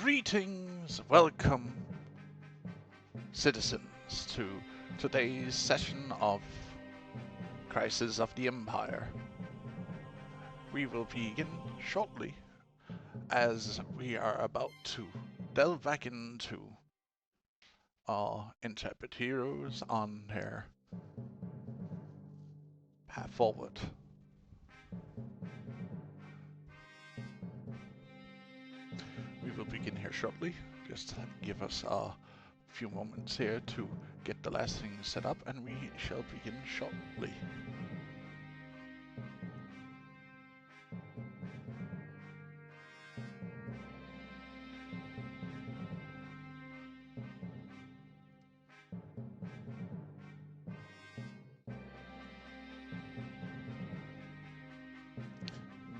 Greetings, welcome, citizens, to today's session of Crisis of the Empire. We will begin shortly, as we are about to delve back into our intrepid heroes on their path forward. We will begin here shortly. Just give us a few moments here to get the last thing set up, and we shall begin shortly.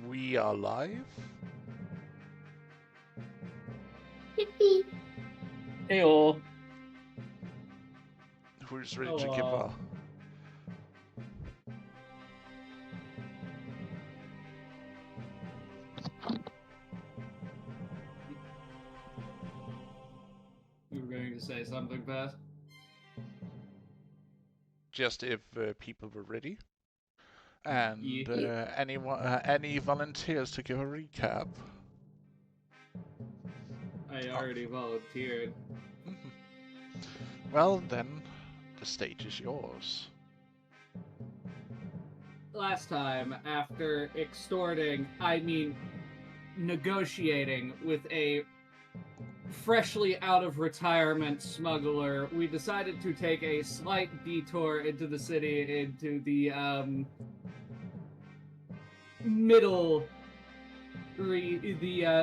We are live. Yippee. Heyo. Who's ready to give a... You were going to say something, Pat? Just if people were ready. And Yeah. any volunteers to give a recap? I already volunteered. Well, then, the stage is yours. Last time, after negotiating with a freshly out of retirement smuggler, we decided to take a slight detour into the city, into the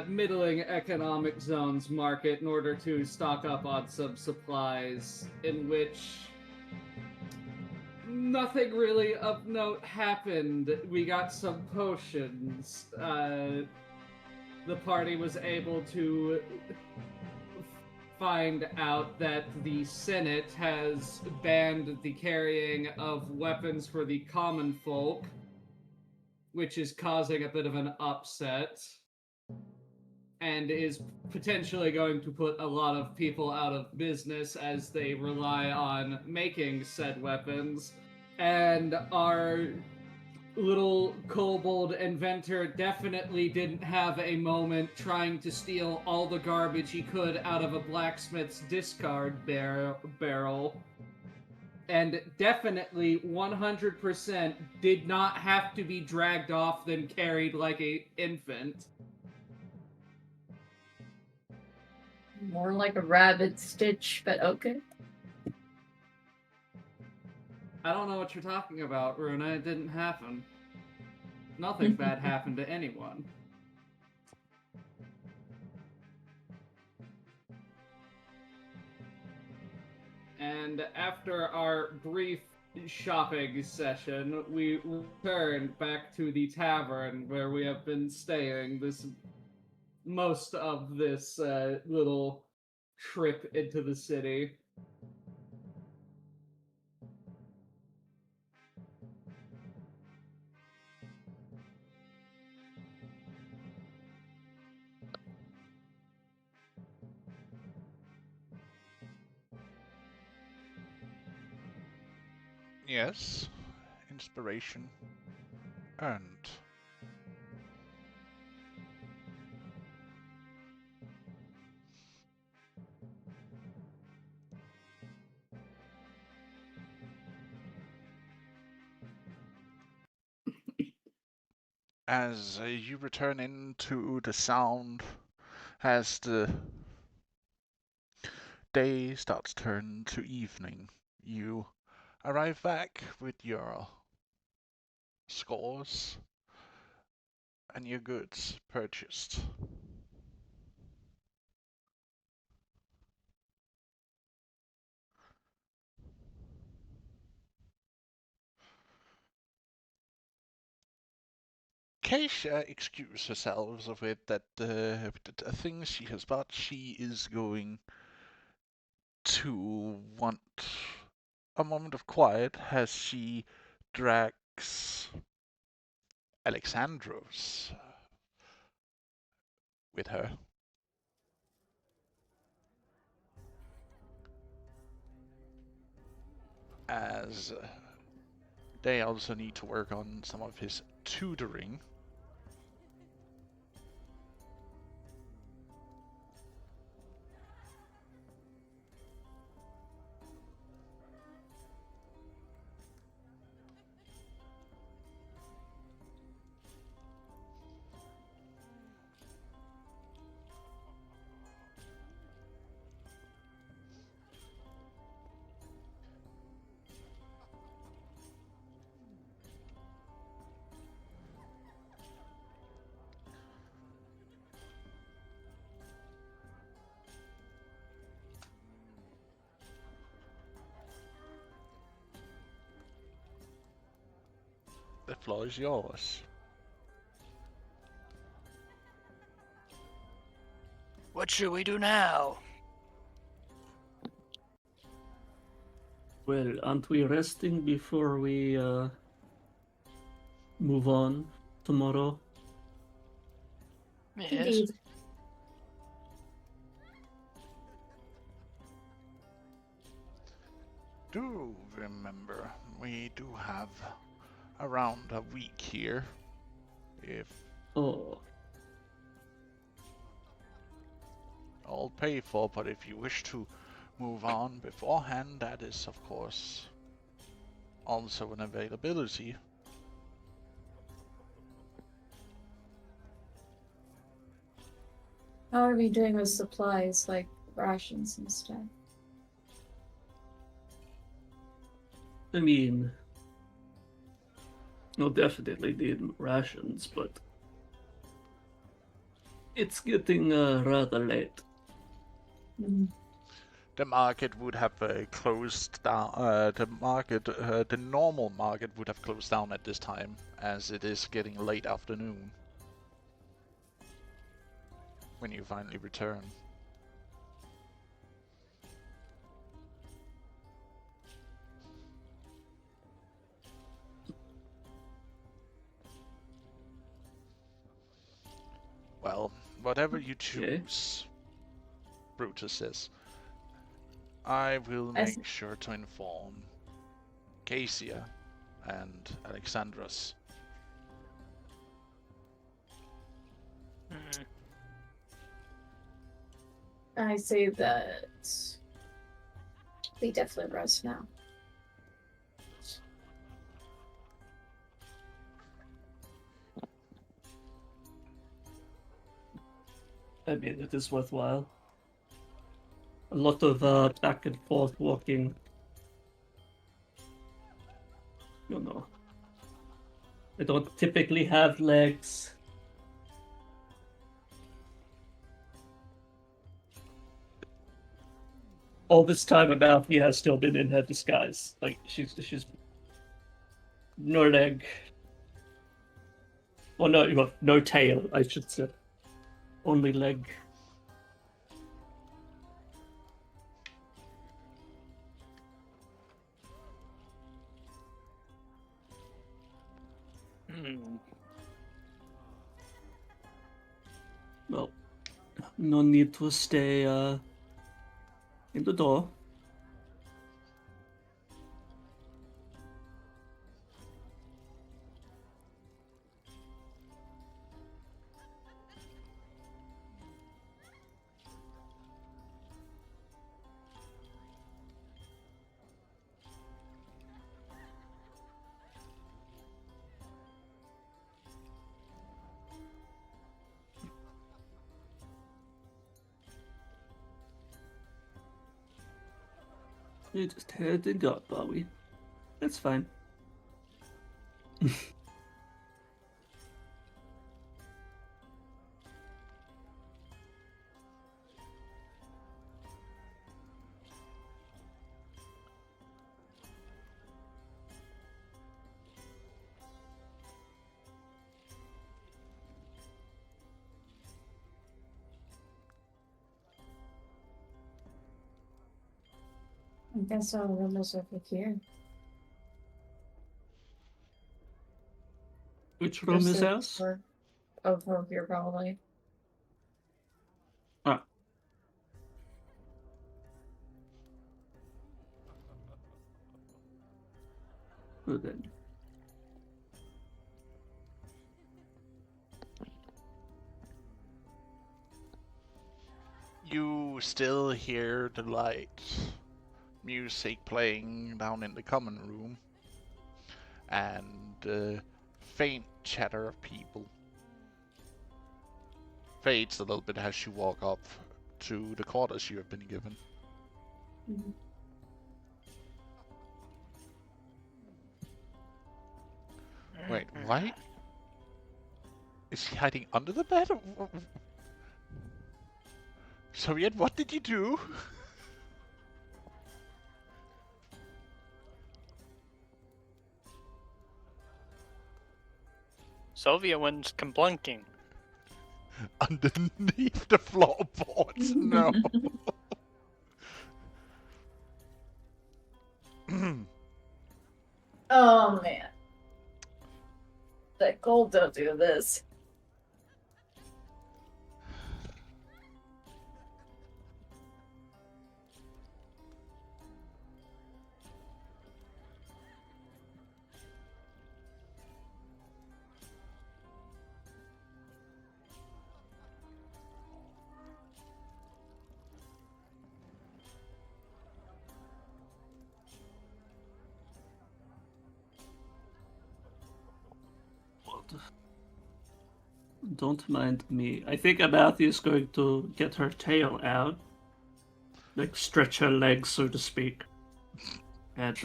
middling economic zones market in order to stock up on some supplies, in which nothing really of note happened. We got some potions. The party was able to find out that the Senate has banned the carrying of weapons for the common folk, which is causing a bit of an upset, and is potentially going to put a lot of people out of business as they rely on making said weapons. And our little kobold inventor definitely didn't have a moment trying to steal all the garbage he could out of a blacksmith's discard barrel. And definitely 100% did not have to be dragged off then carried like an infant. More like a rabbit stitch, but okay. I don't know what you're talking about, Runa. It didn't happen. Nothing bad happened to anyone. And after our brief shopping session, we returned back to the tavern where we have been staying most of this little trip into the city. Yes, inspiration earned. As you return into the sound, as the day starts to turn to evening, you arrive back with your scores and your goods purchased. Keisha excuses herself of it that the things she has bought, she is going to want a moment of quiet as she drags Alexandros with her. as they also need to work on some of his tutoring. The floor is yours. What should we do now? Well, aren't we resting before we move on tomorrow? Yes. Indeed. Do remember, we do have around a week here. If Oh, all paid for, but if you wish to move on beforehand, that is of course also an availability. How are we doing with supplies, like rations and stuff? I mean, we'll definitely need rations, but it's getting rather late. Mm. The market would have closed down. The normal market would have closed down at this time, as it is getting late afternoon when you finally return. Well, whatever you choose, Brutus says, I will make sure to inform Cassia and Alexandros. Hmm. I say that we definitely rest now. I mean, it is worthwhile. A lot of back and forth walking. You know, I don't typically have legs. All this time, Amalfi has still been in her disguise. Like she's no leg. Well, no tail, I should say. Only leg. Well, no need to stay in the door. You're just heading up, are we? That's fine. I guess our room is over here. Which room Just is the ours? door over here, probably. Ah. Well then. You still hear the light music playing down in the common room, and faint chatter of people. Fades a little bit as you walk up to the quarters you have been given. Mhm. Wait, what? Is he hiding under the bed? Soviet, what did you do? Soviet one's complunking. Underneath the floorboards? No. Oh man. That gold don't do this. Don't mind me. I think Amathy is going to get her tail out, like stretch her legs, so to speak, and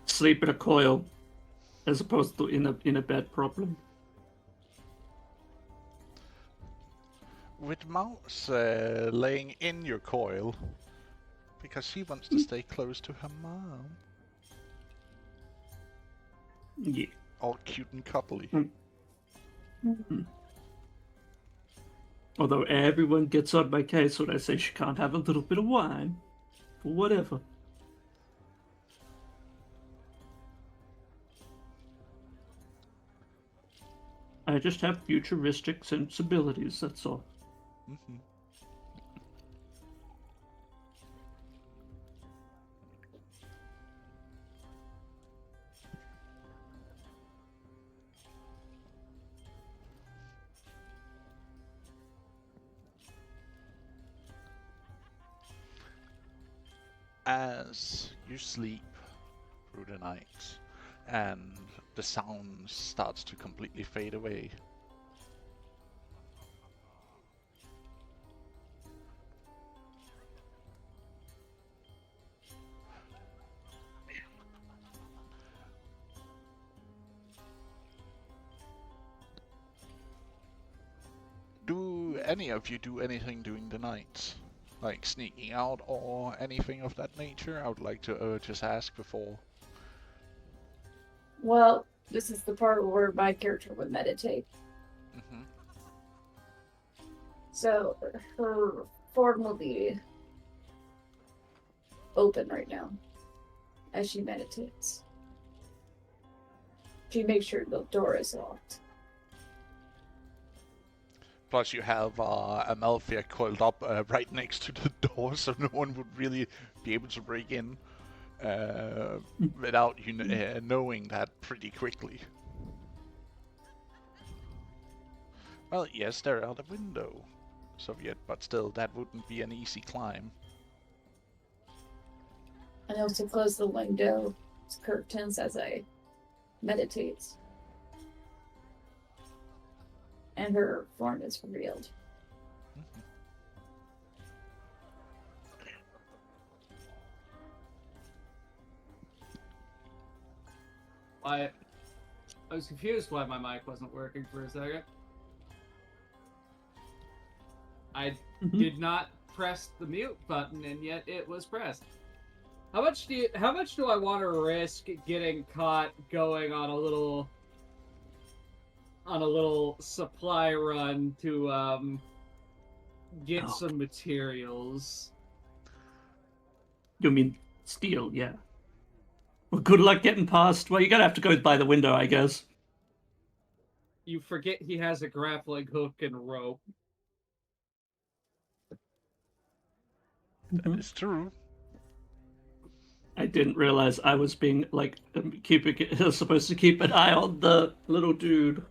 sleep in a coil, as opposed to in a bed problem. With Mouse laying in your coil, because she wants to stay close to her mom. Yeah. All cute and cuddly. Although everyone gets on my case when I say she can't have a little bit of wine, or whatever. I just have futuristic sensibilities, that's all. Mm-hmm. As you sleep through the night and the sound starts to completely fade away, do any of you do anything during the night? Like sneaking out or anything of that nature? I would like to just ask before. Well, this is the part where my character would meditate. Mm-hmm. So her form will be open right now as she meditates. She makes sure the door is locked. Plus you have Amalthea coiled up right next to the door, so no one would really be able to break in without you knowing that pretty quickly. Well, yes, they're out the window, Soviet, but still, that wouldn't be an easy climb. And also close the window curtains as I meditate. And her form is revealed. Mm-hmm. I was confused why my mic wasn't working for a second. I did not press the mute button, and yet it was pressed. How much do I want to risk getting caught going on a little supply run to get some materials? You mean steal, yeah. Well, good luck getting past. Well, you're gonna have to go by the window, I guess. You forget he has a grappling hook and rope. That is true. I didn't realize I was being like keeping supposed to keep an eye on the little dude.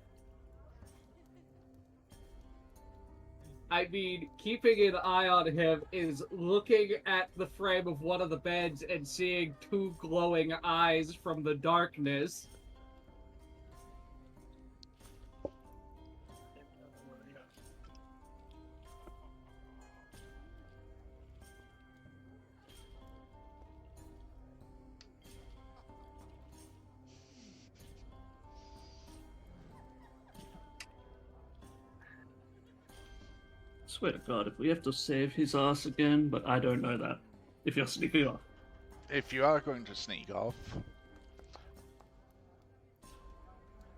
I mean, keeping an eye on him is looking at the frame of one of the beds and seeing two glowing eyes from the darkness. Swear to God, if we have to save his ass again, but I don't know that. If you're sneaking off. If you are going to sneak off,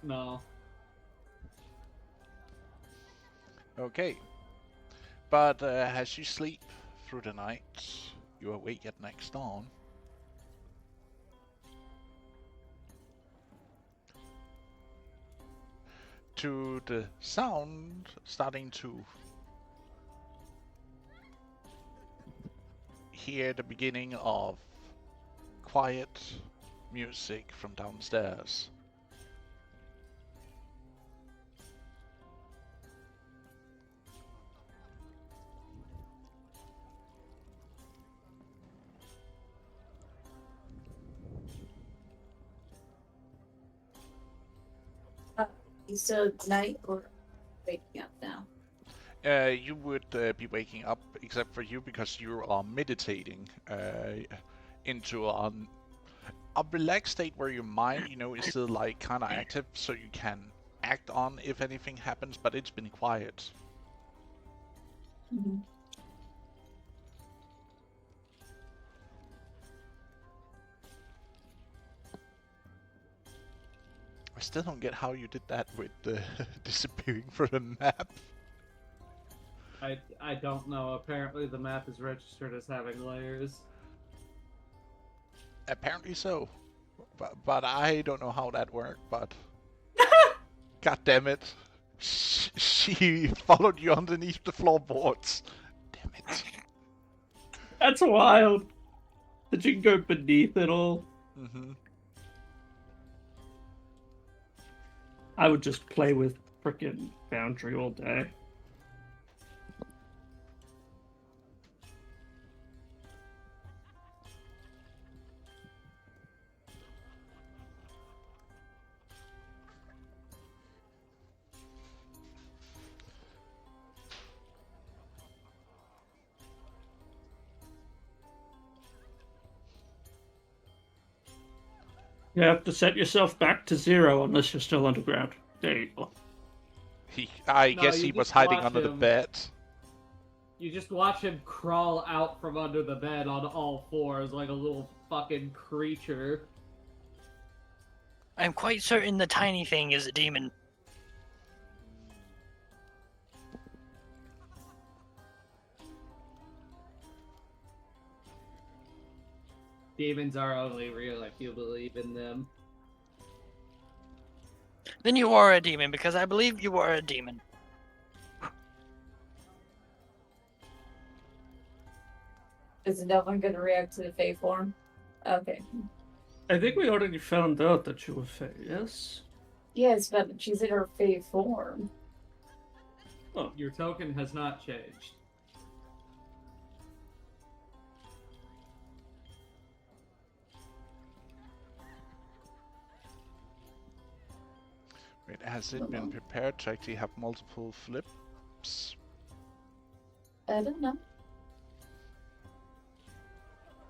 No. okay. But as you sleep through the night, you awake at next dawn. To the sound starting to hear the beginning of quiet music from downstairs. You still at night or waking up now? You would be waking up, except for you, because you are meditating into a relaxed state where your mind, is still like kind of active, so you can act on if anything happens, but it's been quiet. Mm-hmm. I still don't get how you did that with disappearing from the map. I don't know. Apparently the map is registered as having layers. Apparently so. But I don't know how that worked, but... God damn it. She followed you underneath the floorboards. Damn it. That's wild. That you can go beneath it all. Mm-hmm. I would just play with frickin' Foundry all day. You have to set yourself back to 0 unless you're still underground. There you go. I No, guess you he was just hiding watch under the him. bed. You just watch him crawl out from under the bed on all fours like a little fucking creature. I'm quite certain the tiny thing is a demon. Demons are only real if you believe in them. Then you are a demon, because I believe you are a demon. Is no one going to react to the Fae form? Okay. I think we already found out that you were Fae, yes? Yes, but she's in her Fae form. Oh, Your token has not changed. Wait, has it been prepared to actually have multiple flips? I don't know.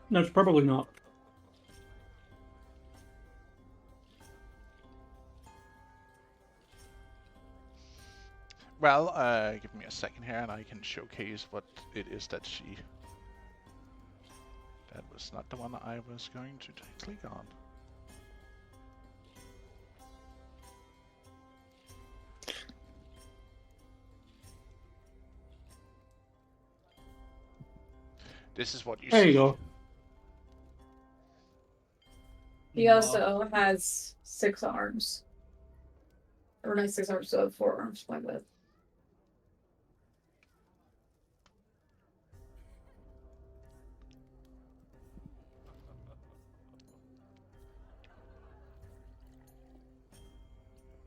no, it's probably not. Well, give me a second here and I can showcase what it is that she... That was not the one I was going to click on. This is what you There see. you go. He also has 6 arms. Or not 6 arms, so 4 arms, my bad.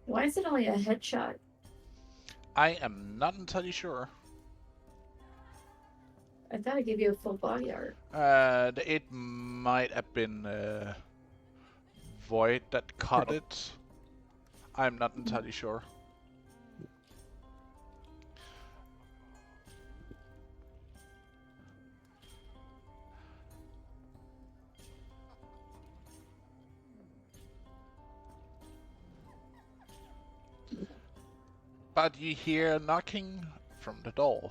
Why is it only a headshot? I am not entirely sure. I thought I gave you a full body art. It might have been Void that caught it. I'm not entirely sure. But you hear knocking from the door.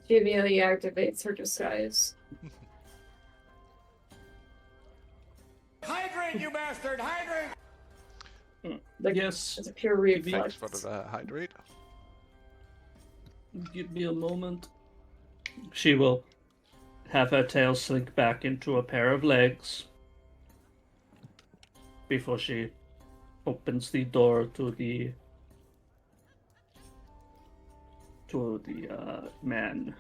She immediately activates her disguise. Hydrate, you bastard! Hydrate! Like, Yes. it's a pure Thanks reflex. for the hydrate. Give me a moment. She will have her tail sink back into a pair of legs before she opens the door to the man.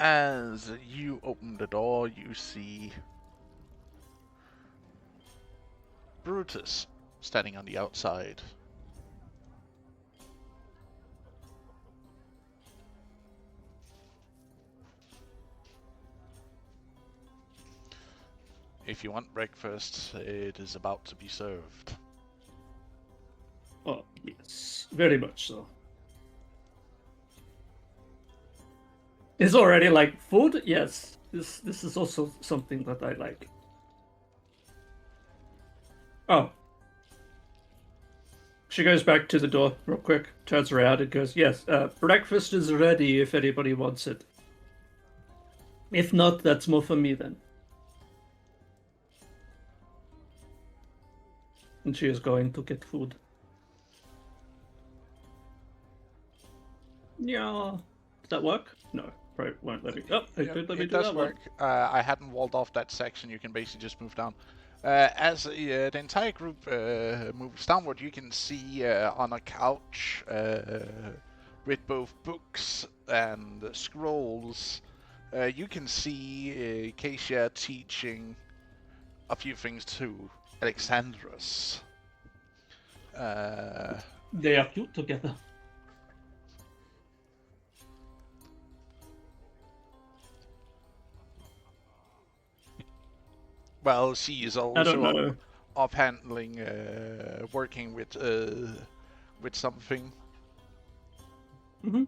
As you open the door, you see Brutus standing on the outside. If you want breakfast, it is about to be served. Oh, yes. Very much so. It's already like food? Yes. This is also something that I like. Oh. She goes back to the door real quick, turns around and goes, yes, breakfast is ready if anybody wants it. If not, that's more for me then. And she is going to get food. Yeah. Does that work? No. Right, won't let me. Oh, it could let me It do does that work. I hadn't walled off that section. You can basically just move down. As the entire group moves downward, you can see on a couch with both books and scrolls, you can see Acacia teaching a few things to Alexandros. They are cute together. Well, she is I don't also know. off-handling, working with something. Mm-hmm.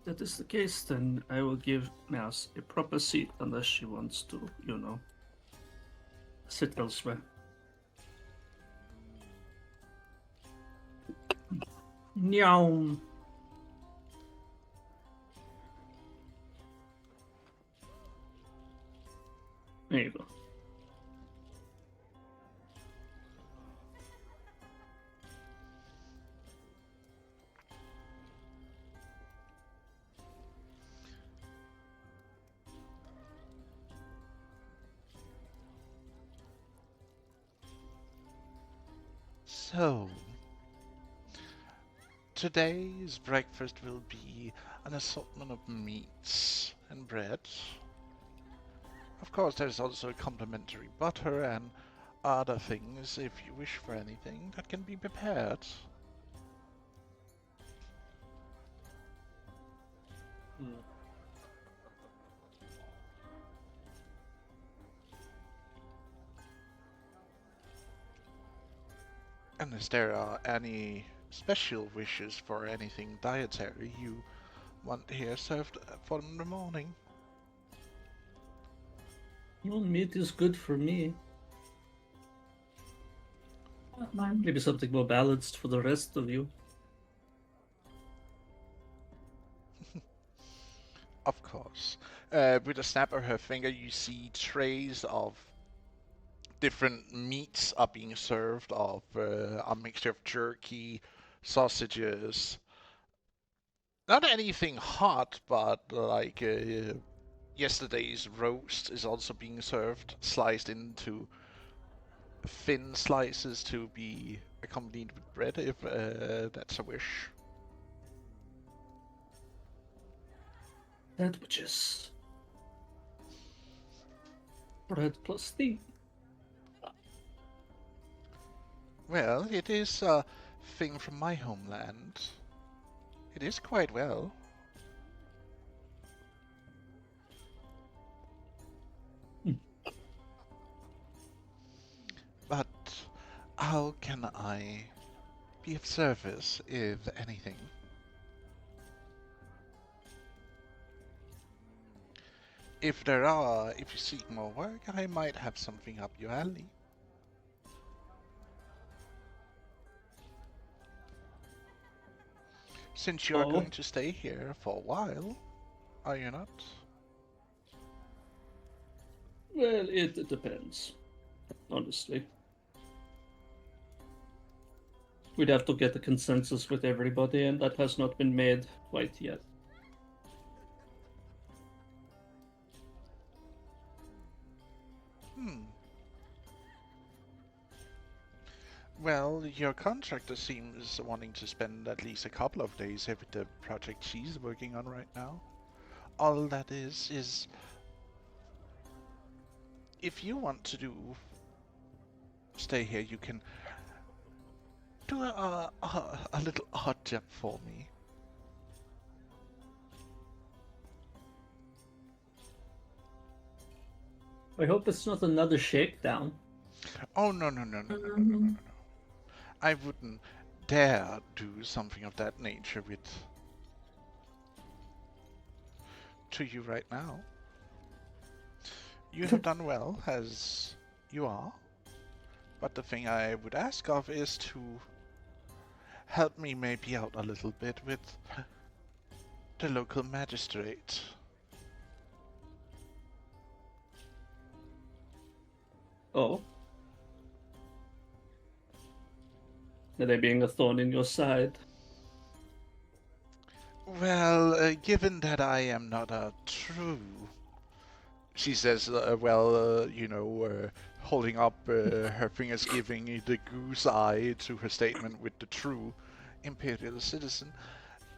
That is the case, then I will give Mouse a proper seat unless she wants to, you know, sit elsewhere. Meow. There you go. So, today's breakfast will be an assortment of meats and bread. Of course, there's also complimentary butter and other things if you wish for anything that can be prepared. And if there are any special wishes for anything dietary you want here served for in the morning. Well, meat is good for me. Don't mind. Maybe something more balanced for the rest of you. Of course. With a snap of her finger, you see trays of different meats are being served, of a mixture of jerky, sausages. Not anything hot, but like yesterday's roast is also being served, sliced into thin slices to be accompanied with bread, if that's a wish. Sandwiches. Bread plus theme. Well, it is a thing from my homeland. It is quite well. But how can I be of service, if anything? If you seek more work, I might have something up your alley. Since you are Oh. going to stay here for a while, are you not? Well, it depends, honestly. We'd have to get a consensus with everybody, and that has not been made quite yet. Well, your contractor seems wanting to spend at least a couple of days here with the project she's working on right now. All that is if you want to stay here, you can do a little odd job for me. I hope it's not another shakedown. Oh, no. I wouldn't dare do something of that nature to you right now. You have done well, as you are. But the thing I would ask of is to help me maybe out a little bit with the local magistrate. Oh? Are they being a thorn in your side? Well, given that I am not a true... She says, holding up her fingers, giving the goose eye to her statement with the true imperial citizen.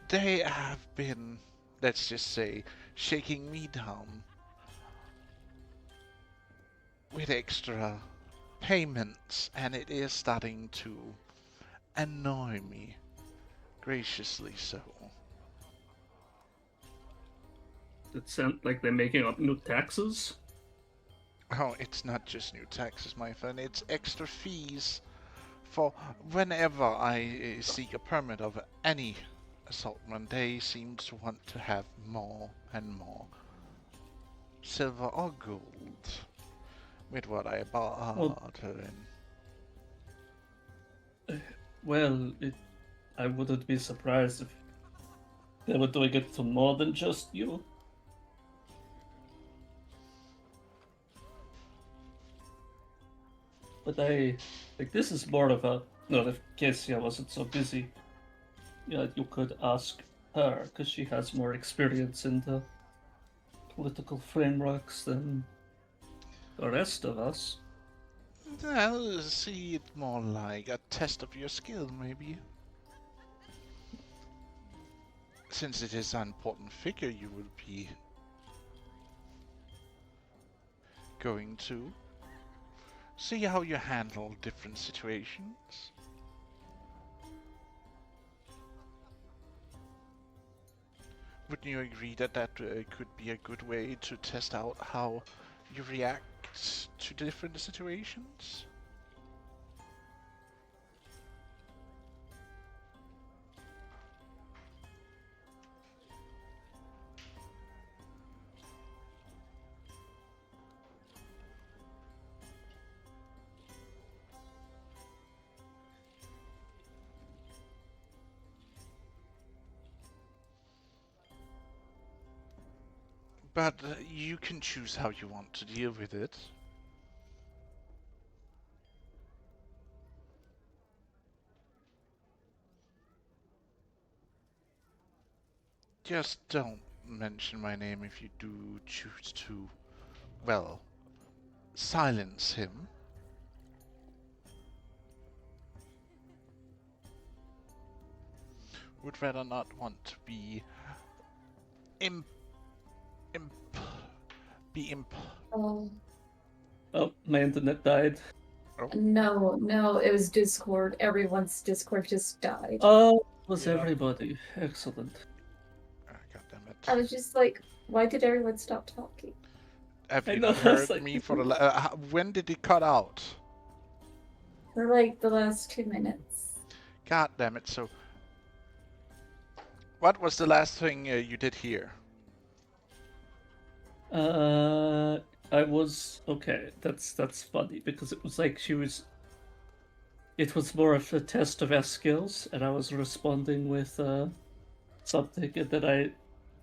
They have been, let's just say, shaking me down with extra payments, and it is starting to annoy me, graciously so. It sounds like they're making up new taxes. Oh, it's not just new taxes, my friend, it's extra fees for whenever I seek a permit of any assortment. They seem to want to have more and more silver or gold with what I barter in. Well, I wouldn't be surprised if they were doing it to more than just you. But this is more of a, not if Cassia wasn't so busy, yeah, you could ask her, because she has more experience in the political frameworks than the rest of us. I'll see it more like a test of your skill, maybe. Since it is an important figure you will be going to. See how you handle different situations. Wouldn't you agree that could be a good way to test out how you react to different situations? But you can choose how you want to deal with it. Just don't mention my name if you do choose to, well, silence him. would rather not want to be imp, imp, be imp. Oh, Oh, my internet died. no, it was Discord. Everyone's Discord just died. Oh, it was Yeah. everybody. Excellent. God damn it. I was just like, why did everyone stop talking? Have I you know, not I was heard like- me for the when did it cut out? For like the last 2 minutes. God damn it, so... What was the last thing you did here? I was okay. That's funny because it was like she was. It was more of a test of our skills, and I was responding with something, and then I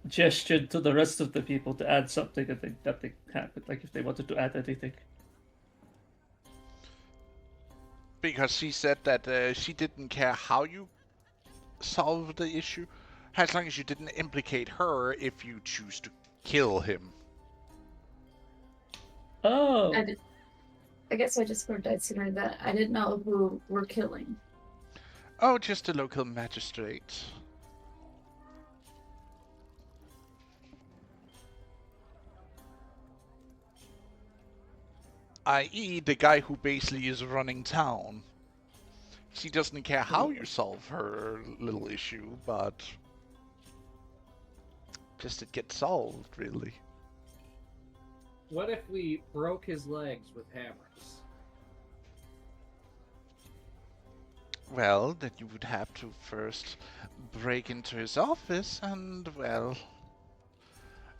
gestured to the rest of the people to add something, and then nothing happened. Like if they wanted to add anything. Because she said that she didn't care how you solved the issue, as long as you didn't implicate her if you choose to kill him. Oh, I guess I just heard that sooner that I didn't know who we're killing. Oh, just a local magistrate. I.e., the guy who basically is running town. She doesn't care how you solve her little issue, but just it gets solved, really. What if we broke his legs with hammers? Well, then you would have to first break into his office and, well,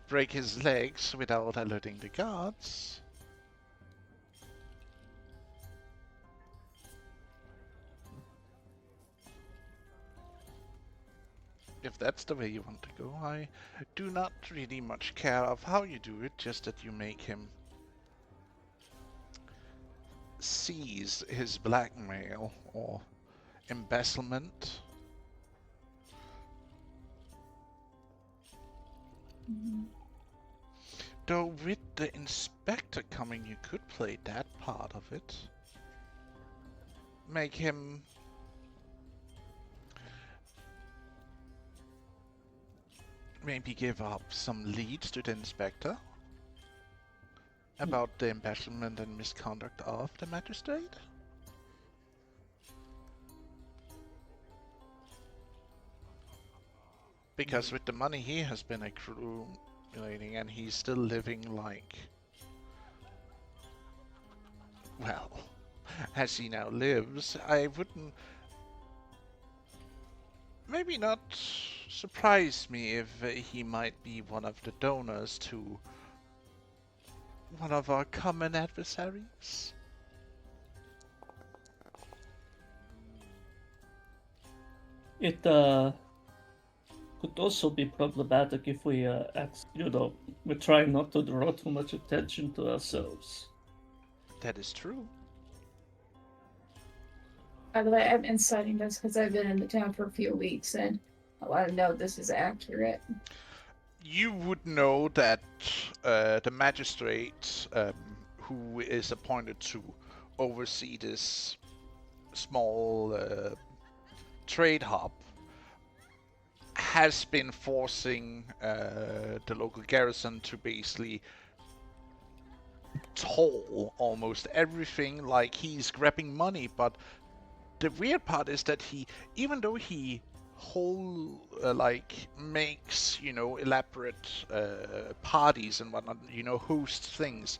break his legs without alerting the guards. If that's the way you want to go, I do not really much care of how you do it, just that you make him seize his blackmail or embezzlement. Though with the inspector coming, you could play that part of it. Make him maybe give up some leads to the inspector about the embezzlement and misconduct of the magistrate. Because with the money he has been accumulating and he's still living like, well, as he now lives, I wouldn't, maybe not surprise me if he might be one of the donors to one of our common adversaries. it could also be problematic if we we're trying not to draw too much attention to ourselves. That is true. By the way, I'm inciting this because I've been in the town for a few weeks and I want to know if this is accurate. You would know that the magistrate who is appointed to oversee this small trade hub has been forcing the local garrison to basically toll almost everything, like he's grabbing money. But the weird part is that he, even though he makes, you know, elaborate parties and whatnot, you know, hosts things,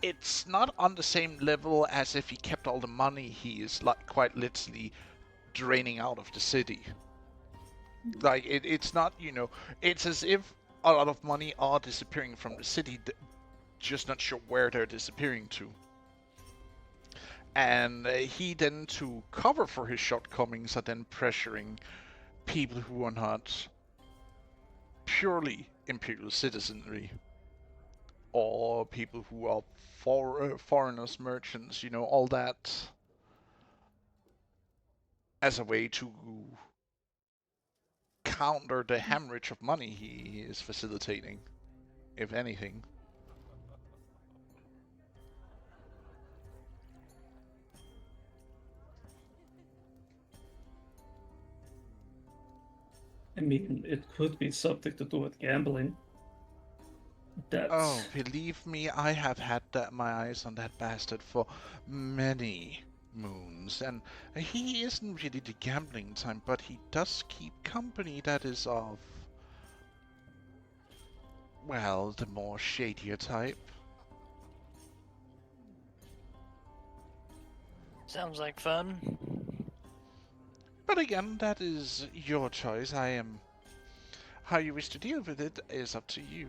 it's not on the same level as if he kept all the money he is like quite literally draining out of the city. Like it's not, you know, it's as if a lot of money are disappearing from the city, just not sure where they're disappearing to. And he then, to cover for his shortcomings, are then pressuring people who are not purely imperial citizenry, or people who are foreigners, merchants, you know, all that, as a way to counter the hemorrhage of money he is facilitating, if anything. I mean, it could be something to do with gambling. That's Oh, believe me, I have had my eyes on that bastard for many moons, and he isn't really the gambling type, but he does keep company that is of, well, the more shadier type. Sounds like fun. But again, that is your choice. How you wish to deal with it is up to you.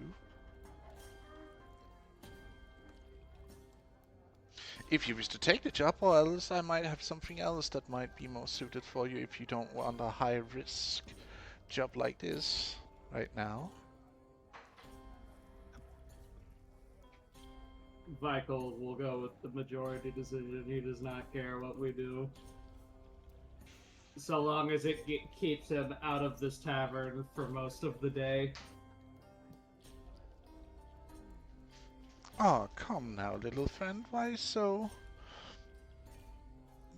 If you wish to take the job, or else I might have something else that might be more suited for you if you don't want a high-risk job like this right now. Michael will go with the majority decision. He does not care what we do. So long as it keeps him out of this tavern for most of the day. Oh, come now, little friend. Why so?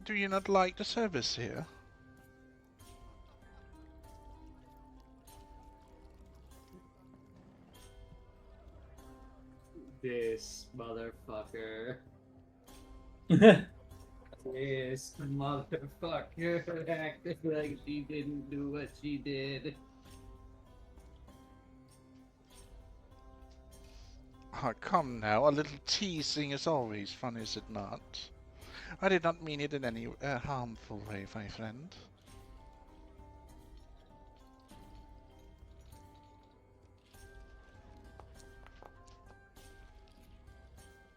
Do you not like the service here? This motherfucker. This motherfucker acted like she didn't do what she did. Oh, come now. A little teasing is always fun, is it not? I did not mean it in any harmful way, my friend.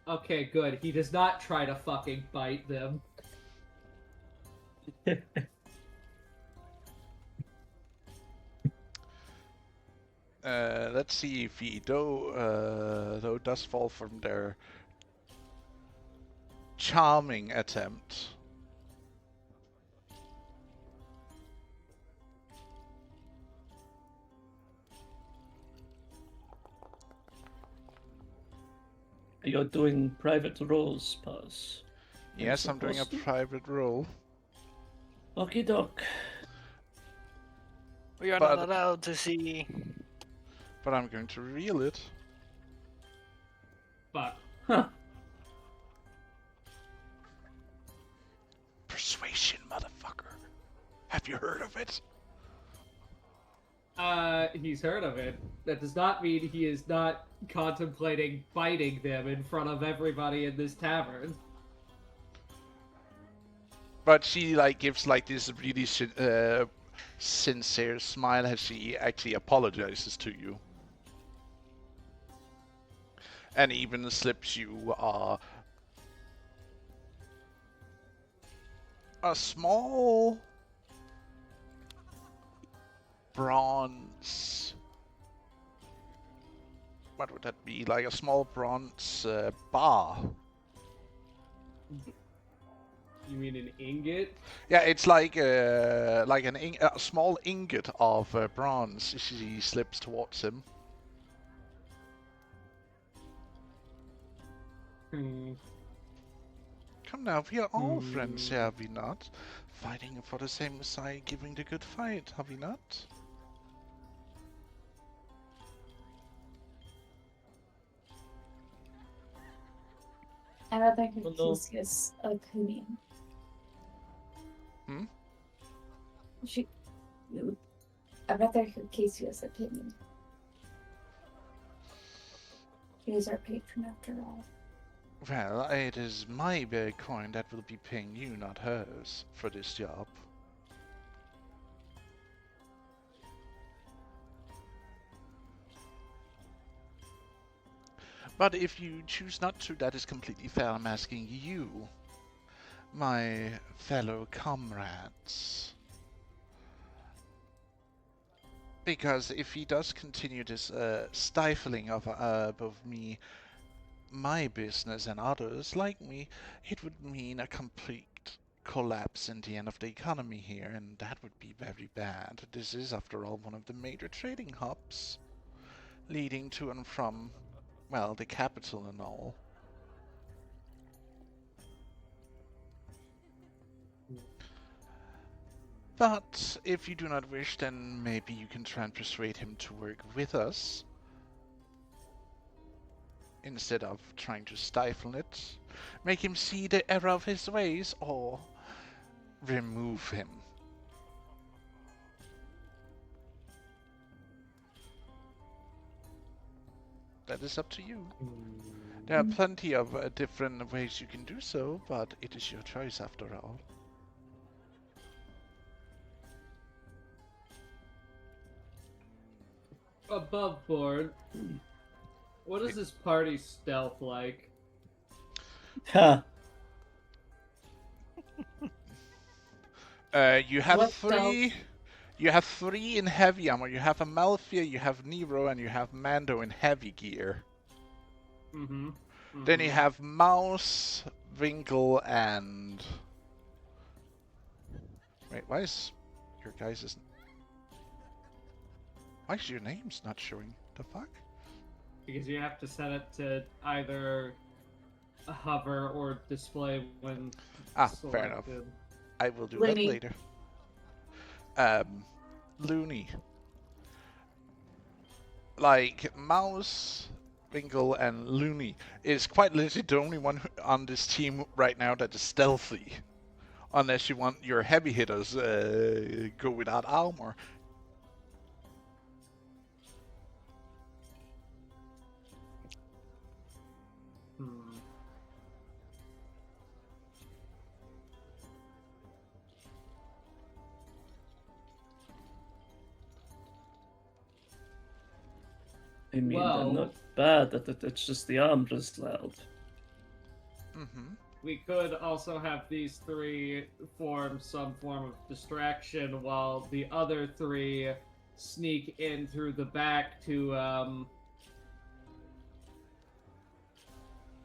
Okay, good. He does not try to fucking bite them. Let's see if he though does fall from their charming attempt. You're doing private roles, Paz. Yes, I'm doing a supposed to? private role. Okie doke. We are But- not allowed to see. But I'm going to reveal it. Fuck. Huh. Persuasion, motherfucker. Have you heard of it? He's heard of it. That does not mean he is not contemplating biting them in front of everybody in this tavern. But she like gives like this really sincere smile as she actually apologizes to you. And even slips you a small bronze. What would that be? Like a small bronze bar. You mean an ingot? Yeah, it's like a small ingot of bronze. She slips towards him. Hmm. Come now, we are all friends here, are we not? Fighting for the same Messiah, giving the good fight, have we not? I would like Oh, no. Cassius' opinion. Hmm? I'd rather hear Cassius' opinion. He is our patron after all. Well, it is my Bitcoin that will be paying you, not hers, for this job. But if you choose not to, that is completely fair. I'm asking you, my fellow comrades. Because if he does continue this stifling of both me, my business, and others like me, it would mean a complete collapse in the end of the economy here, and that would be very bad. This is, after all, one of the major trading hubs, leading to and from, well, the capital and all. But if you do not wish, then maybe you can try and persuade him to work with us instead of trying to stifle it. Make him see the error of his ways, or remove him. That is up to you. There are plenty of different ways you can do so, but it is your choice after all. Above board, what is this party stealth like? Ha! You have What three. You have three in heavy armor. You have Amalthea, you have Nero, and you have Mando in heavy gear. Mm-hmm. Then you have Mouse, Winkle, and... Wait, why is your guys' Why is your name's not showing? The fuck? Because you have to set it to either hover or display when Fair enough. selected. I will do Looney. that later. Looney. Like, Mouse, Winkle, and Looney is quite literally the only one on this team right now that is stealthy. Unless you want your heavy hitters go without armor. Hmm. I mean, Well- they're not bad. It's just the armor is loud. Mm-hmm. We could also have these three form some form of distraction while the other three sneak in through the back to,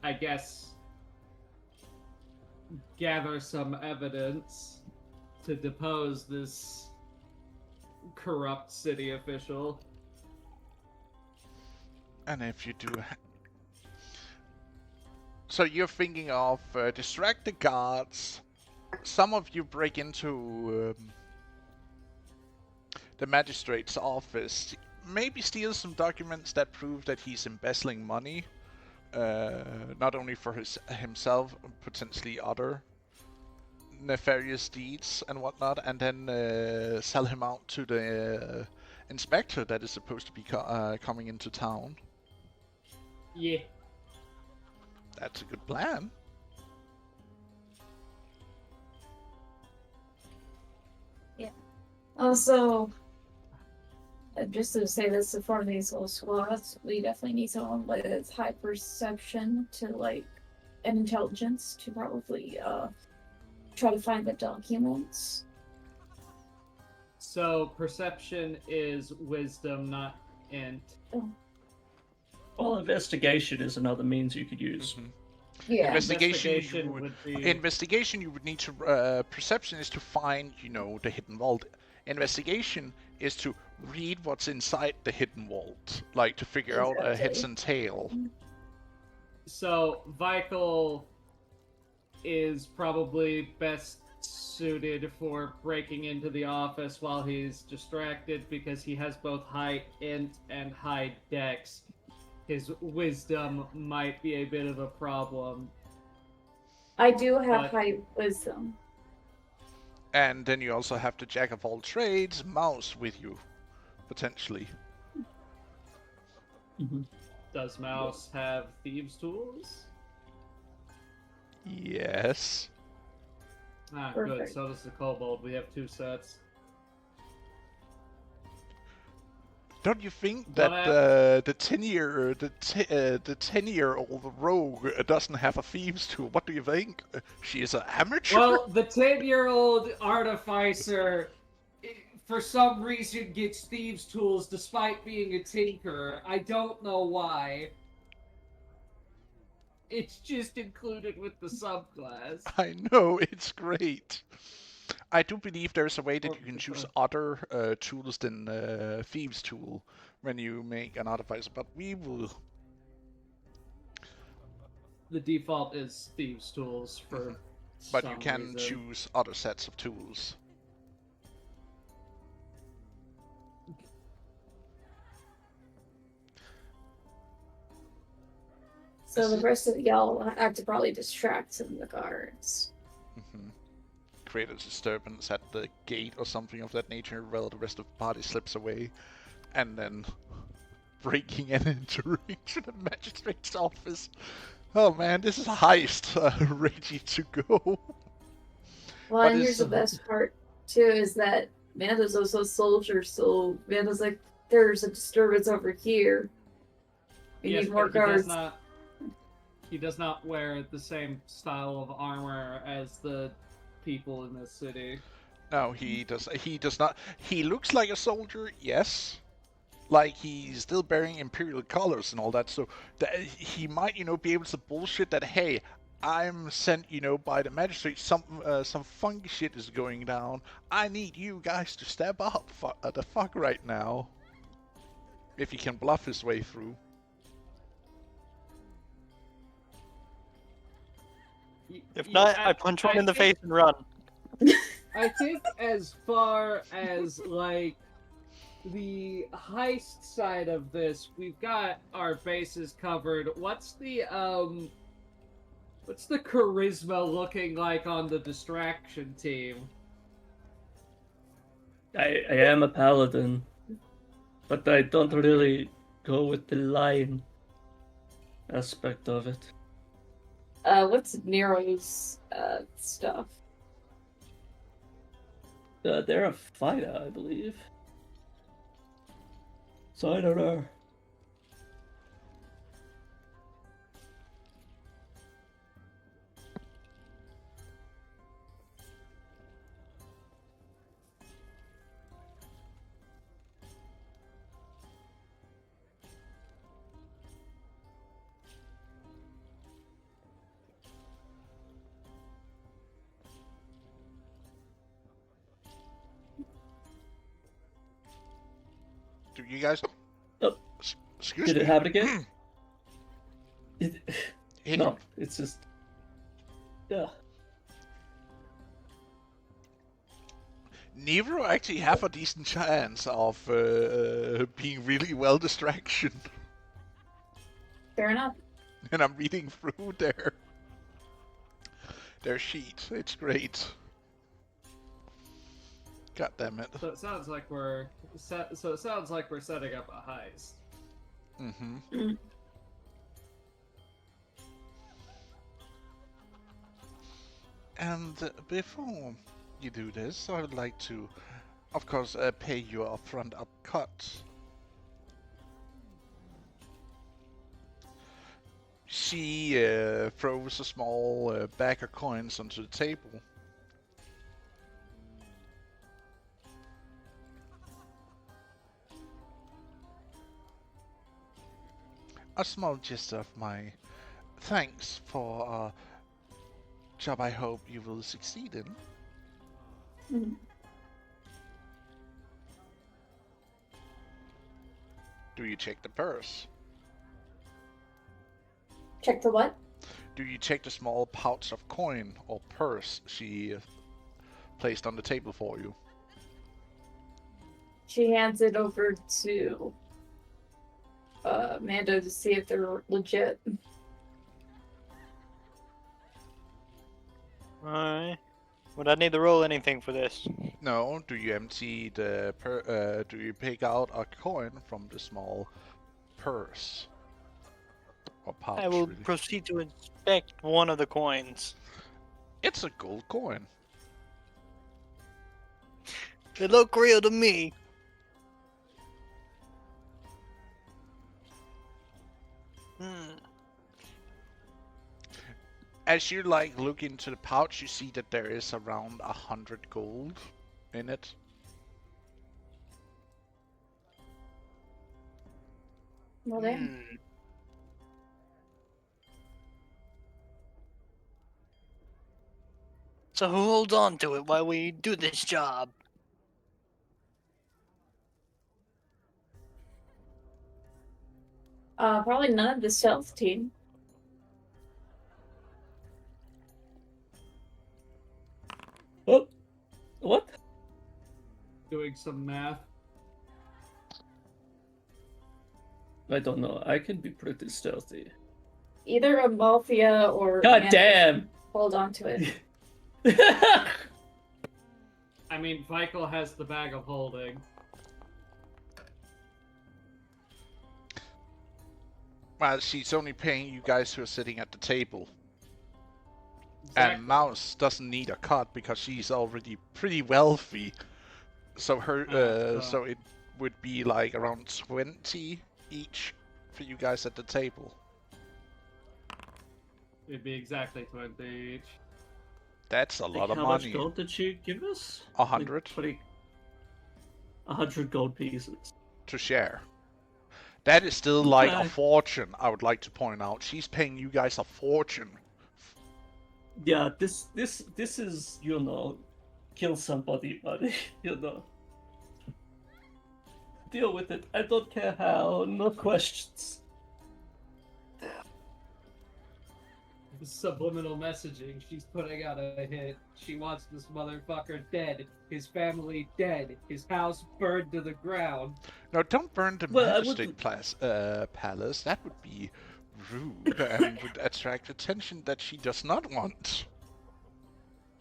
I guess, gather some evidence to depose this corrupt city official. And if you do... So you're thinking of distract the guards. Some of you break into the magistrate's office. Maybe steal some documents that prove that he's embezzling money. Not only for himself, potentially other nefarious deeds and whatnot. And then sell him out to the inspector that is supposed to be coming into town. Yeah. That's a good plan. Also, just to say this to form these little squads, we definitely need someone with high perception to and intelligence to probably try to find the documents. So perception is wisdom, not int. Well, investigation is another means you could use. Mhm. Yeah. Investigation, would be Investigation, you would need to. Perception is to find, the hidden vault. Investigation is to read what's inside the hidden vault, like to figure out a heads and tail. So Vikel is probably best suited for breaking into the office while he's distracted because he has both high int and high dex. His wisdom might be a bit of a problem. I do have But- high wisdom. And then you also have the jack of all trades, Mouse, with you, potentially. Mhm. Does Mouse have thieves' tools? Yes. Ah, good. Perfect. So does the kobold. We have 2 sets. Don't you think Well, that the 10-year-old rogue doesn't have a thieves tool? What do you think? She is an amateur. Well, the 10-year-old artificer, for some reason, gets thieves' tools despite being a tinker. I don't know why. It's just included with the subclass. I know, it's great. I do believe there's a way that Or you can it's choose a- other tools than thieves tool when you make an artificer, but we will. The default is thieves' tools for But some you can reason. choose other sets of tools. So the rest of y'all have to probably distract some of the guards. Mhm. Create a disturbance at the gate or something of that nature while the rest of the party slips away, and then breaking and entering to the magistrate's office. Oh man, this is a heist ready to go. Well, What and is, here's the best part too is that Amanda's also a soldier, so Amanda's like, there's a disturbance over here. We Yes, need more but he does guards. not. He does not wear the same style of armor as the people in this city. No, he does. He does not. He looks like a soldier, yes. Like he's still bearing imperial colors and all that. So he might, be able to bullshit that. Hey, I'm sent, by the magistrate. Some funky shit is going down. I need you guys to step up. The fuck right now. If he can bluff his way through. If not, I punch one in the face and run. I think as far as like the heist side of this, we've got our bases covered. What's the charisma looking like on the distraction team? I am a paladin, but I don't really go with the line aspect of it. What's Nero's stuff? They're a fighter, I believe. So I don't know. Do you guys? Oh. Excuse Did me. it happen again? Hey, No, it's just... Yeah. Nero actually have a decent chance of being really well distraction. Fair enough. And I'm reading through their sheet. It's great. God damn it. So it sounds like we're setting up a heist. Mm-hmm. And before you do this, I would like to, of course, pay you a upfront cut. She throws a small bag of coins onto the table. A small gesture of my thanks for a job I hope you will succeed in. Hmm. Do you check the purse? Check the what? Do you check the small pouch of coin or purse she placed on the table for you? She hands it over to Amanda to see if they're legit. Alright. Would I need to roll anything for this? No. Do you empty the do you pick out a coin from the small purse or pouch? I will really? proceed to inspect one of the coins. It's a gold coin. They look real to me. As you look into the pouch, you see that there is around 100 gold in it. Well, then. So who holds on to it while we do this job? Probably none of the stealth team. Oh, what? Doing some math. I don't know. I can be pretty stealthy. either Amalthea or God Anna damn! hold on to it. I mean, Michael has the bag of holding. Well, she's only paying you guys who are sitting at the table. Exactly. And Mouse doesn't need a cut because she's already pretty wealthy. So so it would be like around 20 each for you guys at the table. It'd be exactly 20 each. That's a lot of How money. much gold did she give us? 100 Like 100 gold pieces. to share. That is still like a Okay. fortune, I would like to point out. She's paying you guys a fortune. Yeah, this is, you know, kill somebody, buddy. You know. Deal with it. I don't care how. No questions. Subliminal messaging. She's putting out a hit. She wants this motherfucker dead. His family dead. His house burned to the ground. No, don't burn the Well, I Majestic Palace. That would be rude and would attract attention that she does not want.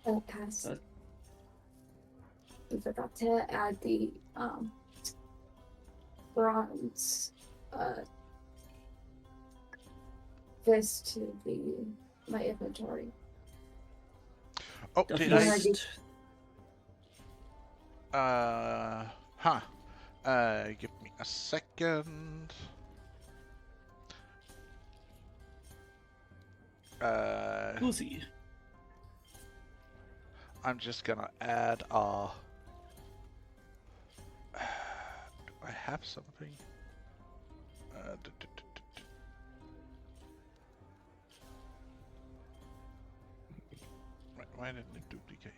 Oh, pass. We forgot to add the bronze fist to my inventory. Oh, The did I? feast. Give me a second. Uzi. I'm just gonna add a... Do I have something? Why didn't it duplicate?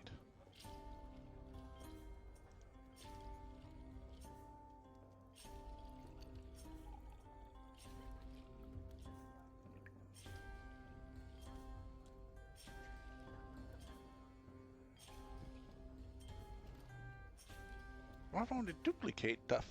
Why won't it duplicate stuff?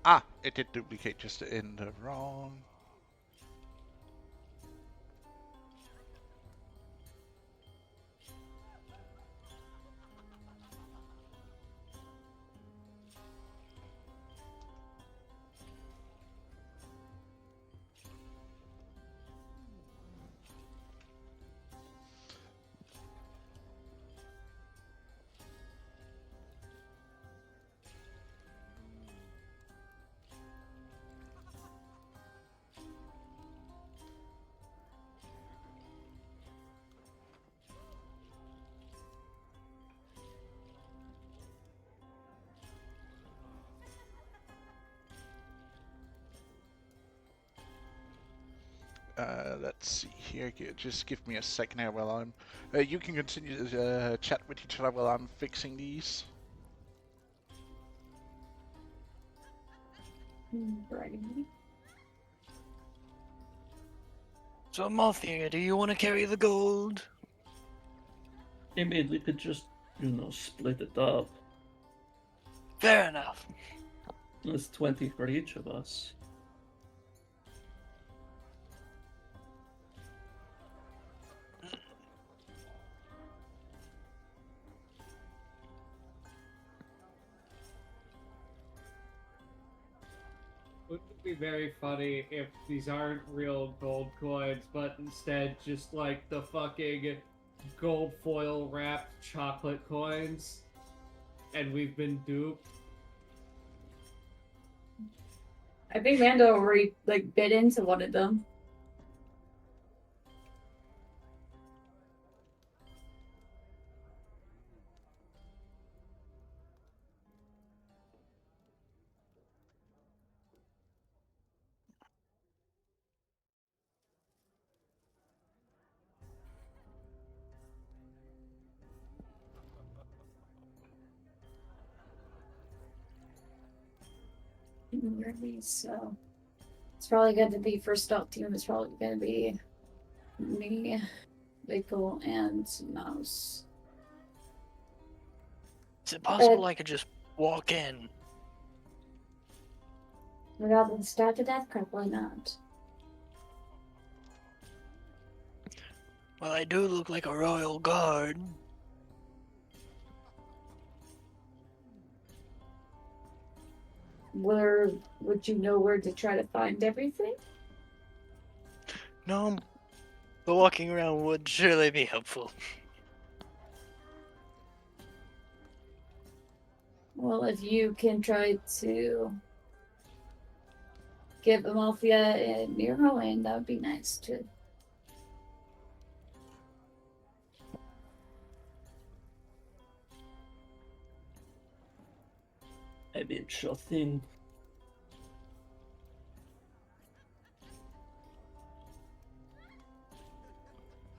Ah, it did duplicate just in the wrong. Let's see here. Just give me a second here while I'm... you can continue to chat with each other while I'm fixing these. Right. So, Amalthea, do you want to carry the gold? I mean, we could just, you know, split it up. Fair enough. It's 20 for each of us. Wouldn't it be very funny if these aren't real gold coins, but instead just like the fucking gold foil wrapped chocolate coins, and we've been duped? I think Mando already like bit into one of them. Really, so it's probably going to be for stealth team. It's probably going to be me, Michael, and Mouse. Is it possible I could just walk in? Without being stabbed to death, probably not. Well, I do look like a royal guard. Where would you know where to try to find everything? No, but walking around would surely be helpful. Well, if you can try to get Amalthea and Miro in, that would be nice too. I mean, sure thing.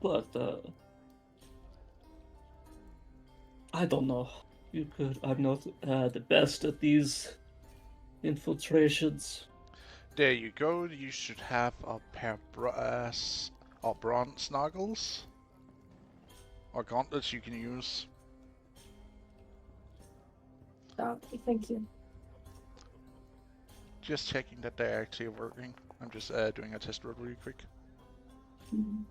But, I don't know. I'm not the best at these infiltrations. There you go. You should have a pair of brass or bronze snuggles or gauntlets you can use. Okay, thank you. Just checking that they're actually working. I'm just doing a test roll really quick. Mhm.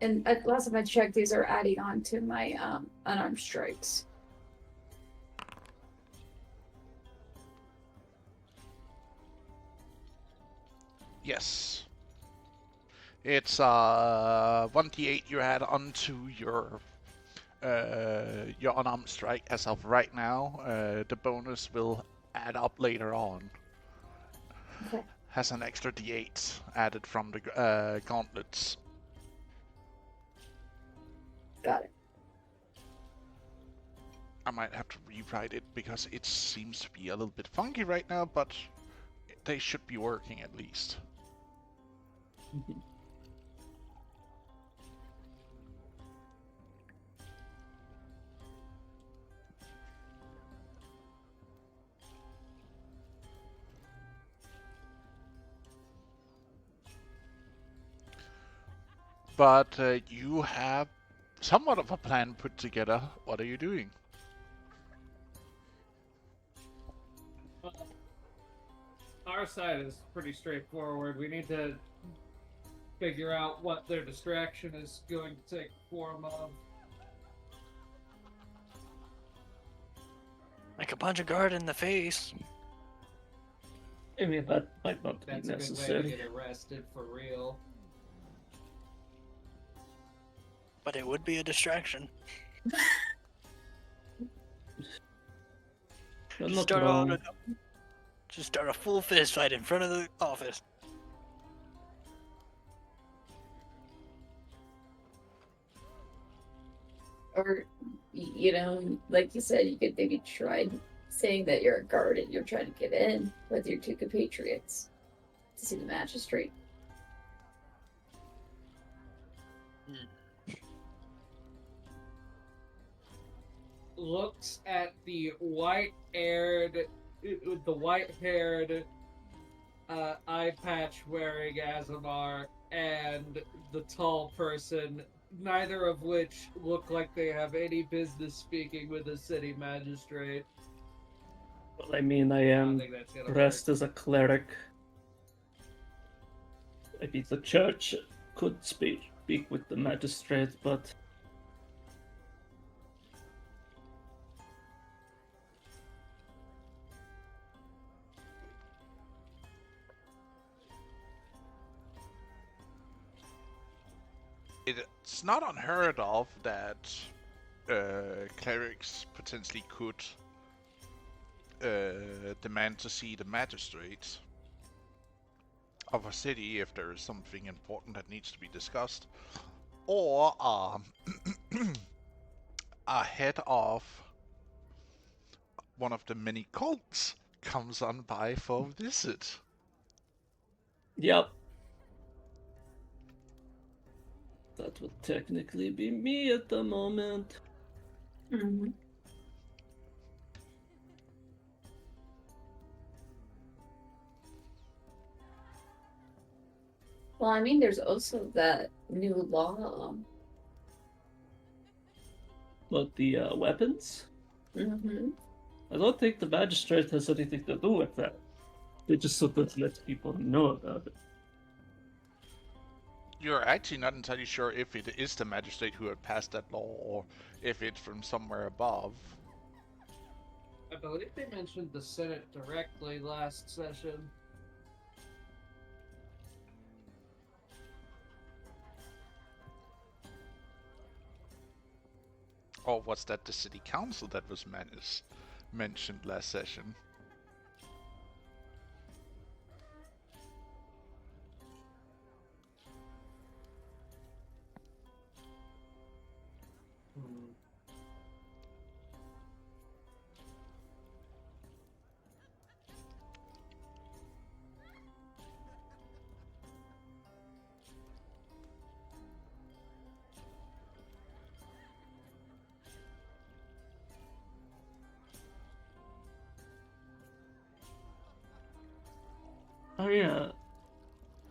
And last time I checked, these are adding on to my unarmed strikes. Yes. It's 1d8 you add onto your unarmed strike as of right now. The bonus will add up later on. Okay. Has an extra d8 added from the gauntlets. Got it. I might have to rewrite it because it seems to be a little bit funky right now, but they should be working at least. But you have somewhat of a plan put together. What are you doing? Our side is pretty straightforward. We need to figure out what their distraction is going to take form of. I could punch a guard in the face. I mean, that might not be That's a good way to necessary. get arrested for real. But it would be a distraction. You're Just not start, wrong. just start a full fist fight in front of the office. Or, you know, like you said, you could maybe try saying that you're a guard and you're trying to get in with your two compatriots to see the magistrate. Looks at the white-haired, eye patch wearing Azamar and the tall person, neither of which look like they have any business speaking with a city magistrate. Well, I mean, I I don't am think that's gonna dressed work. as a cleric. Maybe the church could speak with the magistrate, but It's not unheard of that clerics potentially could demand to see the magistrate of a city if there is something important that needs to be discussed, or a head of one of the many cults comes on by for a visit. yep. That would technically be me at the moment. Mm-hmm. Well, I mean, there's also that new law But the weapons? Mm-hmm. I don't think the magistrate has anything to do with that. They just sort of let people know about it. You're actually not entirely sure if it is the magistrate who had passed that law or if it's from somewhere above. I believe they mentioned the Senate directly last session. Or was that the city council that was mentioned last session?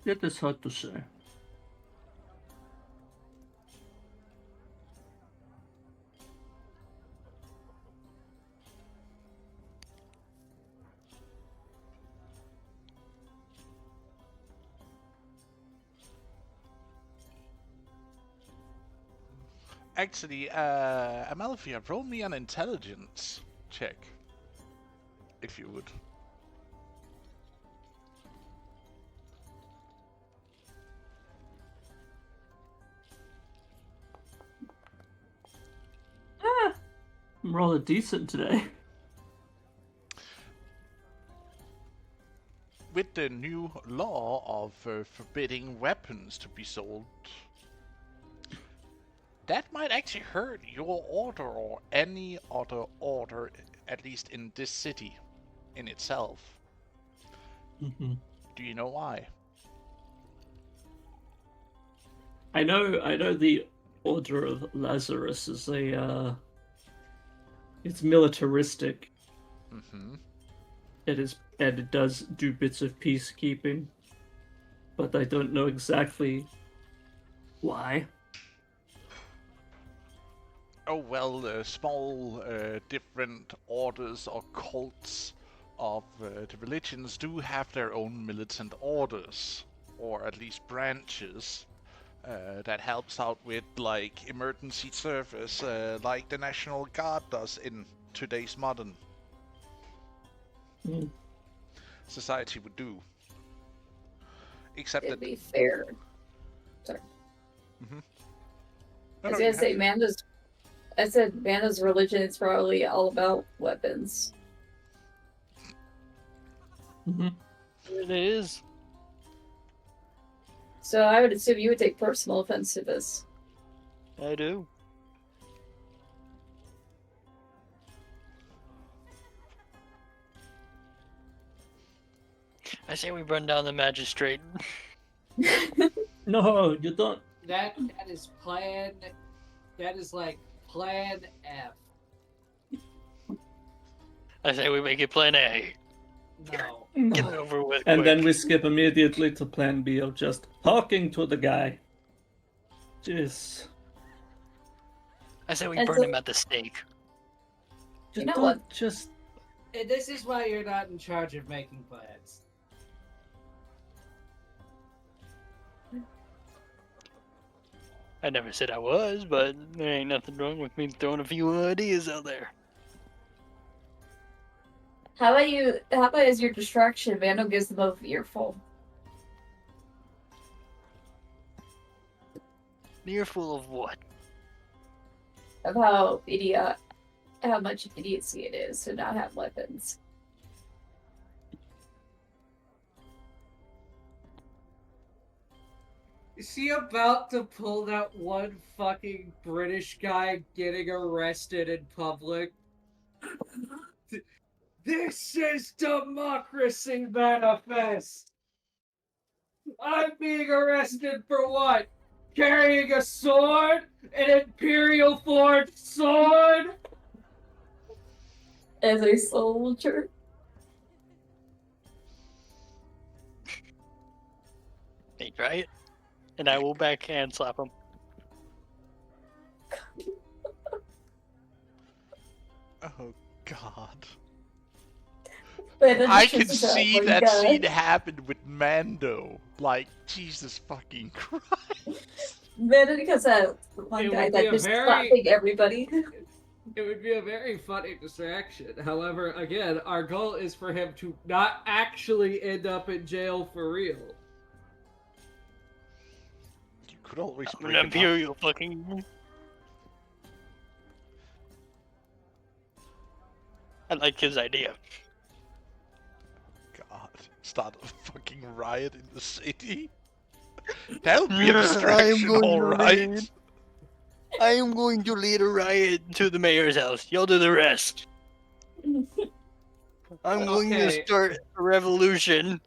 It is hard to say. Actually, Amalfia, roll me an intelligence check, if you would. I'm rather decent today. With the new law of forbidding weapons to be sold, that might actually hurt your order or any other order, at least in this city in itself. Mm-hmm. Do you know why? I know the Order of Lazarus is it's militaristic. Mm-hmm. And it does do bits of peacekeeping, but I don't know exactly why. Oh well, small different orders or cults of the religions do have their own militant orders, or at least branches, that helps out with like emergency service, like the National Guard does in today's modern society would do. Except It'd that. be fair. Sorry. Mm-hmm. I was gonna say, Manda's religion is probably all about weapons. Mm-hmm. It is. So I would assume you would take personal offense to this. I do. I say we burn down the magistrate. No, you don't. That is plan. That is like plan F. I say we make it plan A. No. Get it over with. And quick. then we skip immediately to plan B of just talking to the guy. Jeez. I say we And burn so- him at the stake. Just know don't what? just. And this is why you're not in charge of making plans. I never said I was, but there ain't nothing wrong with me throwing a few ideas out there. How about as your distraction, Vandal gives them both an earful. You're full of what? Of how much idiocy it is to not have weapons. Is he about to pull that one fucking British guy getting arrested in public? This is Democracy Manifest! I'm being arrested for what? Carrying a sword? An Imperial forged sword? As a soldier. Hey, try it, and I will backhand slap him. Oh God. But then I it's can just, see like, that scene happen with Mando. Like, Jesus fucking Christ. Then because that one It guy would be that a just very- slapping everybody. It would be a very funny distraction. However, again, our goal is for him to not actually end up in jail for real. You could always I'm bring an him up. Imperial fucking. I like his idea. God, start a fucking riot in the city. That'll be a I am distraction, going to alright. lead. I am going to lead a riot to the mayor's house. Y'all do the rest. I'm going to Okay. start a revolution.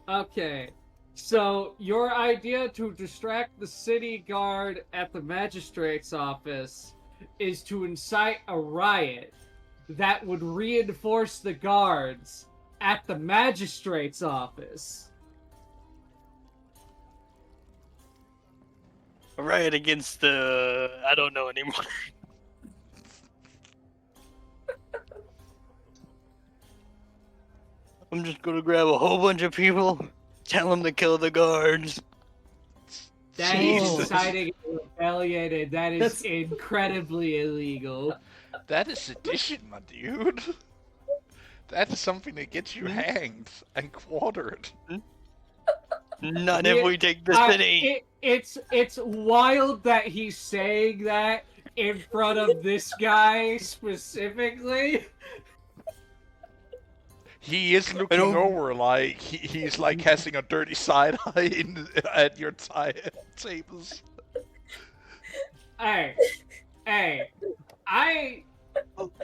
Okay. So, your idea to distract the city guard at the magistrate's office is to incite a riot that would reinforce the guards at the magistrate's office. A riot against the. I don't know anymore. I'm just gonna grab a whole bunch of people, tell them to kill the guards. That is Jesus. inciting a rebellion, and that is That's- incredibly illegal. That is sedition, my dude. That is something that gets you Hmm? hanged and quartered. Not Yeah, if we take the I- city. it's wild that he's saying that in front of this guy specifically. He is looking don't- over like he's like casting a dirty side eye at your tables. Hey,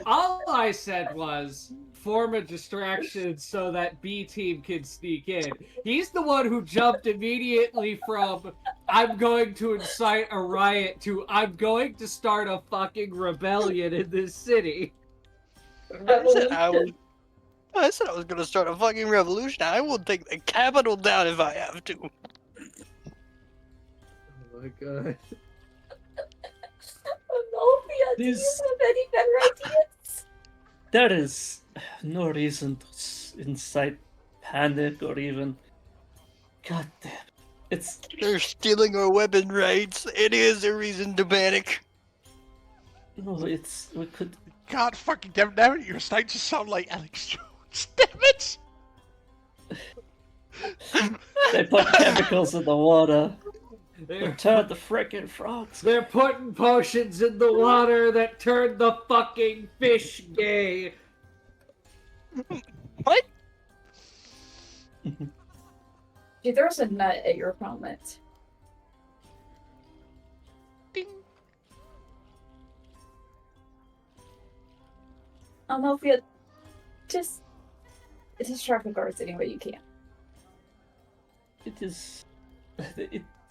all I said was form a distraction so that B team can sneak in. He's the one who jumped immediately from I'm going to incite a riot to I'm going to start a fucking rebellion in this city. I said I was gonna start a fucking revolution. I will take the capital down if I have to. Oh my god. Olivia, do you This- have any better ideas? There is no reason to incite panic or even. God damn. It's. They're stealing our weapon rights. It is a reason to panic. No, it's. We could. God fucking damn it, now you're starting to sound like Alex Jones. Damn it! They put chemicals in the water. They're, Turn the frickin' frogs. they're putting potions in the water that turn the fucking fish gay. What? She throws a nut at your opponent. Ding. Olivia, just distract the guards any way you can. It is.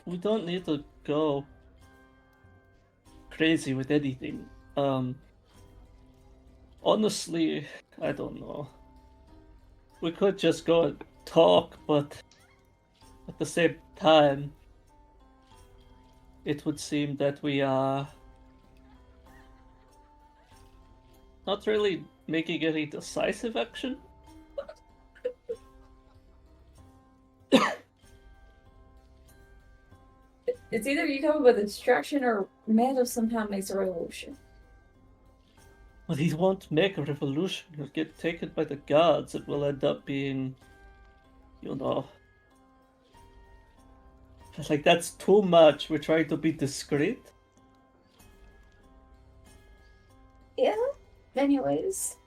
We don't need to go crazy with anything. Honestly, I don't know. We could just go and talk, but at the same time, it would seem that we are not really making any decisive action. It's either you come up with a distraction or Mando somehow makes a revolution. Well, he won't make a revolution. He'll get taken by the gods. It will end up being, you know. It's like, that's too much. We're trying to be discreet. Yeah, anyways.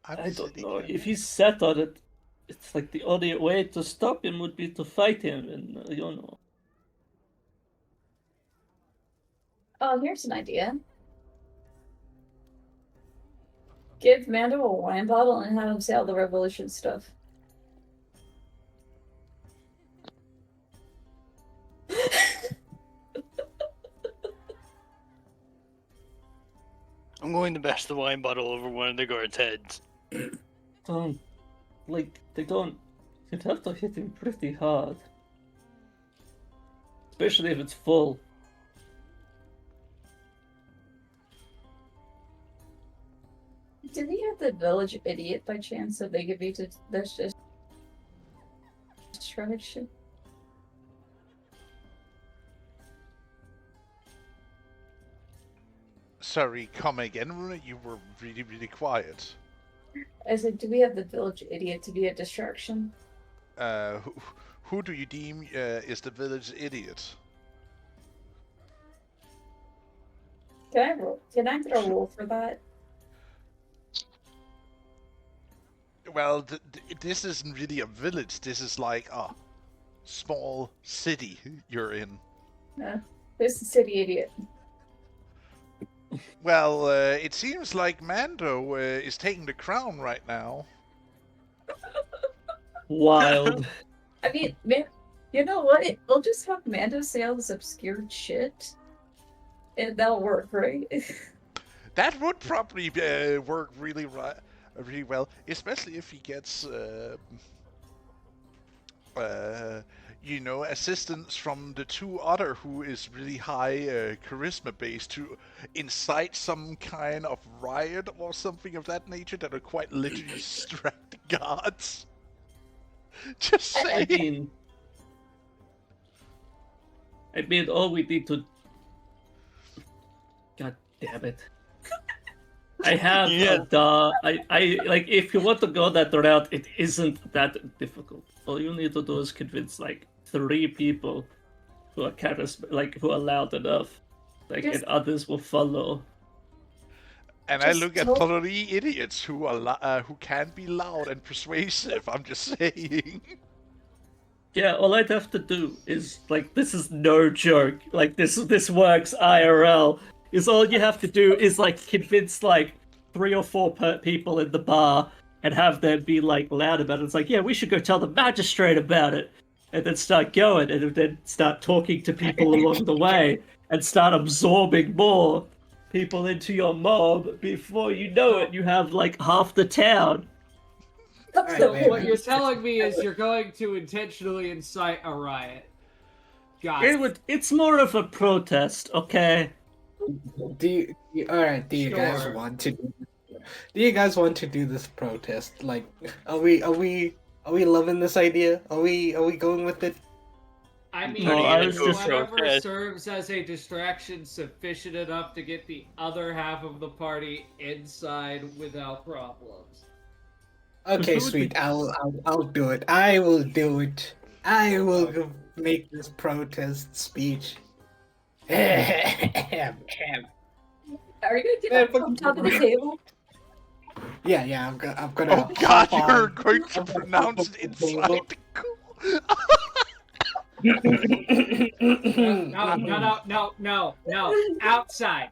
I don't know. If he's set on it, it's like the only way to stop him would be to fight him, and you know. Oh, here's an idea. Give Mando a wine bottle and have him say all the revolution stuff. I'm going to bash the wine bottle over one of the guards' heads. Don't, like, they don't You'd have to hit him pretty hard. Especially if it's full. Do we have the village idiot by chance that they give you to that's just distraction? Sorry, come again, Runa? You were really, really quiet. I said, do we have the village idiot to be a distraction? Who do you deem is the village idiot? Can I roll? Can I get a roll for that? Well, this isn't really a village. This is like a small city you're in. This is city idiot. Well, it seems like Mando is taking the crown right now. Wild. I mean, man, you know what? We'll just have Mando say all this obscure shit, and that'll work, right? That would probably work really really well, especially if he gets, you know, assistance from the two other who is really high charisma base to incite some kind of riot or something of that nature that are quite literally distract the gods. Just I saying. mean, all we need to. God damn it! I have Yeah. I like. If you want to go that route, it isn't that difficult. All you need to do is convince like 3 people who are who are loud enough, and others will follow. And I Just look at tell- 3 idiots who are who can be loud and persuasive. I'm just saying. Yeah, all I'd have to do is this is no joke. Like this works IRL. Is all you have to do is convince 3 or 4 people in the bar and have them be loud about it. It's yeah, we should go tell the magistrate about it, and then start going, and then start talking to people along the way, and start absorbing more people into your mob. Before you know it, you have half the town. So Wait, what you're telling me is you're going to intentionally incite a riot. Got it. It's more of a protest, okay? Do you guys Sure. want to do this protest? Are we loving this idea? Are we going with it? I mean, No, I was just- whatever serves as a distraction sufficient enough to get the other half of the party inside without problems. Okay, Who would sweet. be- I'll do it. I will do it. I will make this protest speech. Yeah, Are you gonna do that from top of the table? I'm gonna. Oh God, hop on- you're going to pronounce it inside the cool. No. Outside.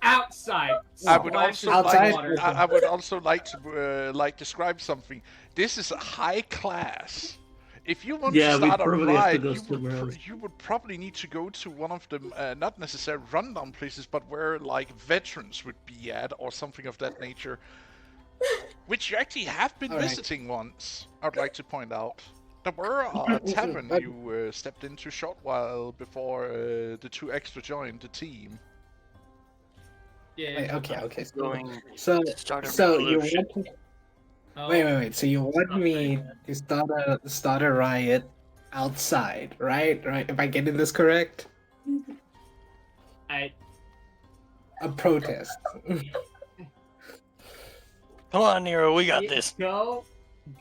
I would Splashes also of Outside? water. I would also like to describe something. This is high class. If you want Yeah, to we start a probably have to ride, go somewhere else. you would probably need to go to one of the not necessarily rundown places, but where veterans would be at or something of that nature, which you actually have been Alright. visiting once. I'd like to point out. There were a tavern you stepped into a short while before the 2 extra joined the team. Yeah. Wait, okay. Going So, to start a so you revolution. want? Oh, Wait. So you want Not me very to start a riot outside, right? Right? Am I getting this correct? I, A protest. Come on, Nero, we got this. Go.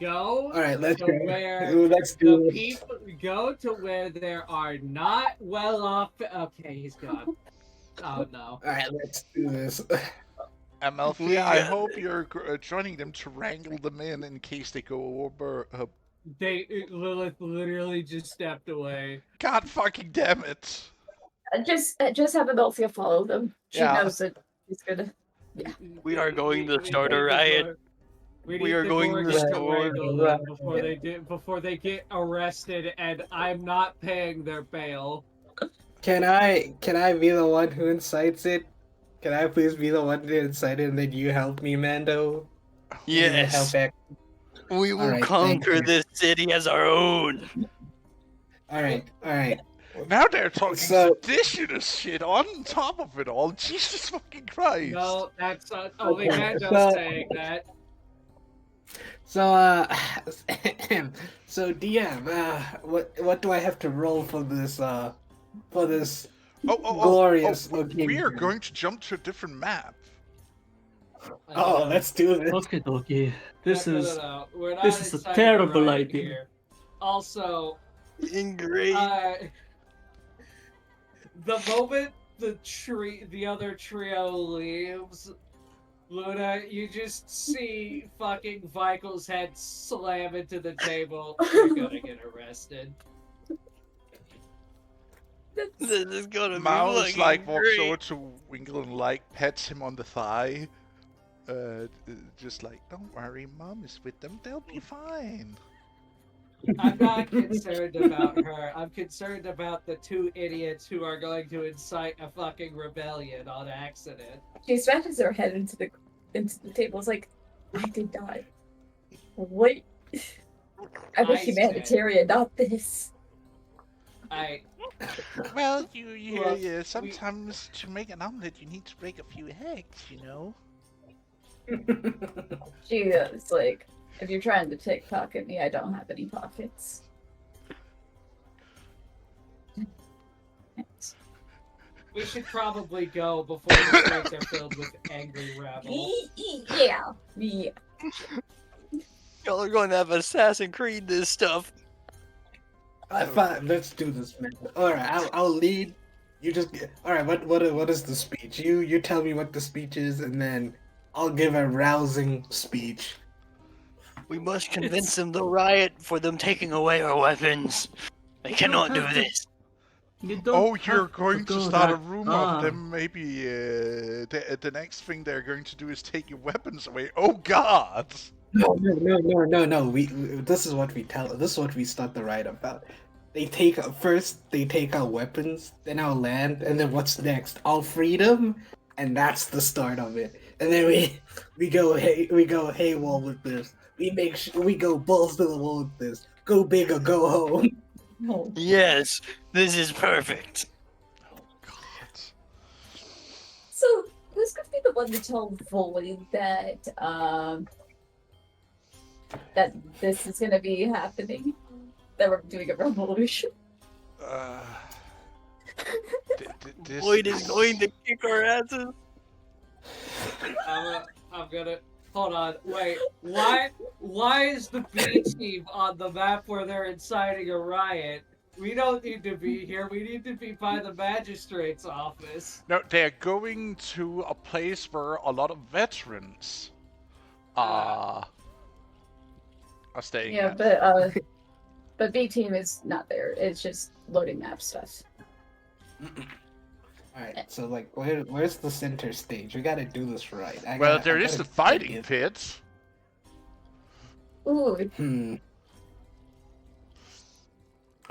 All right, let's to go. where Let's the do this. people go to where there are not well off. Okay, he's gone. Oh no. All right, let's do this. Amalfi, I Yeah. hope you're joining them to wrangle them in case they go over. Lilith literally just stepped away. God fucking damn it! Just have Adelphia follow them. She Yeah. knows that he's gonna. We are going to we start a need the riot. Gor- We need are the going to Gorgons store- wrangle them before they get arrested, and I'm not paying their bail. Can I be the one who incites it? Can I please be the one to incite it, and then you help me, Mando? You help Yes. back. We will Alright, thank conquer you. this city as our own. All right, all right. Now they're talking So- seditionist shit on top of it all. Jesus fucking Christ. No, that's only Okay, Mando's so- saying that. So so DM, what do I have to roll for this glorious location? We are going to jump to a different map. Oh, let's do this. Okay, okay. This No, is no. We're not this is a inciting terrible riot idea. here. Also, Great. the moment the other trio leaves, Luna, you just see fucking Vikel's head slam into the table. You're gonna get arrested. This is gonna be Mouse fucking like walks great. over to Winkle and like pets him on the thigh. Just like, don't worry, Mom is with them. They'll be fine. I'm not concerned about her. I'm concerned about the two idiots who are going to incite a fucking rebellion on accident. She smashes her head into the table. It's like, I did not. What? I'm a I said- humanitarian, not this. Well, Well, sometimes to make an omelet, you need to break a few eggs, you know. She is like, if you're trying to pickpocket me, I don't have any pockets. We should probably go before the streets are filled with angry rabble. Yeah. Y'all are going to have Assassin's Creed this stuff. Fine, let's do this, man. All right, I'll lead. You just all right. What is the speech? You tell me what the speech is, and then I'll give a rousing speech. We must convince them to riot for them taking away our weapons. They cannot do have to- this. You don't Oh, you're have going to go start a that rumor far. of them maybe the next thing they're going to do is take your weapons away. Oh God! No. We this is what we tell. This is what we start the riot about. They take our weapons, then our land, and then what's next? Our freedom, and that's the start of it. And then we go AWOL with this. We go balls to the wall with this. Go big or go home. No. Yes, this is perfect. Oh God! So who's gonna be the one to tell Void that that this is gonna be happening? That we're doing a revolution? This Boyd is going to kick our asses. I'm gonna hold on. Wait, why is the B team on the map where they're inciting a riot? We don't need to be here. We need to be by the magistrate's office. No, they're going to a place where a lot of veterans are staying. Yeah, at. but B team is not there. It's just loading map stuff. All right, so like, where's the center stage? We gotta do this right. Well, there is the fighting pit. Ooh,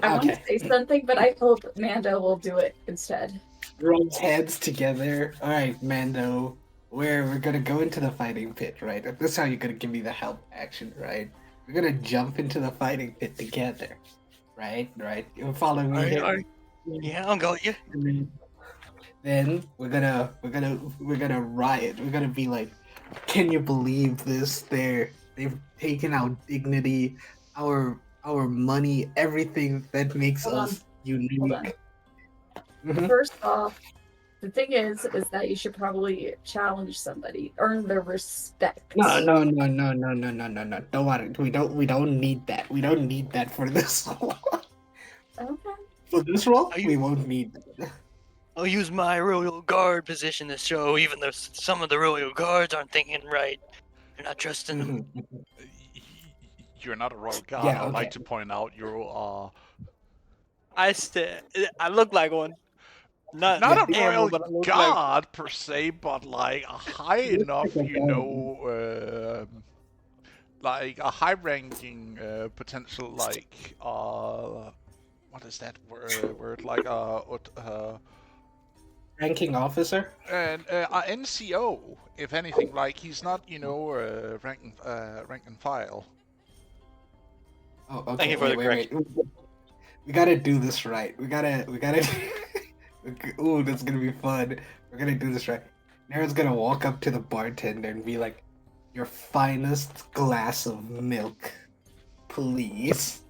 I want to Okay. say something, but I hope Mando will do it instead. Rubs heads together. All right, Mando. We're gonna go into the fighting pit, right? This is how you're gonna give me the help action, right? We're gonna jump into the fighting pit together, right? Right? You follow me here? Yeah, I'll go with you. And then we're gonna riot. We're gonna be like, can you believe this? They've taken our dignity, our money, everything that makes Hold on. us unique. Hold on. Mhm. First off, the thing is that you should probably challenge somebody, earn their respect. No. Don't worry. We don't need that. We don't need that for this role. Okay. For this role, Are you- we won't need that. I'll use my royal guard position to show, even though some of the royal guards aren't thinking right. You're not trusting them. Mhm. You're not a royal guard. Yeah, I'd like okay. to point out you are I look like one. Not not a the royal animal, but I look like- guard per se, but like a high enough, like a you know, like a high-ranking potential, like what is that word? Like Ranking officer. and a NCO, if anything. Like he's not, you know, rank and file. Oh, okay. Thank you for the wait. We gotta do this right. We gotta. Ooh, that's gonna be fun. We're gonna do this right. Nara's gonna walk up to the bartender and be like, "Your finest glass of milk, please."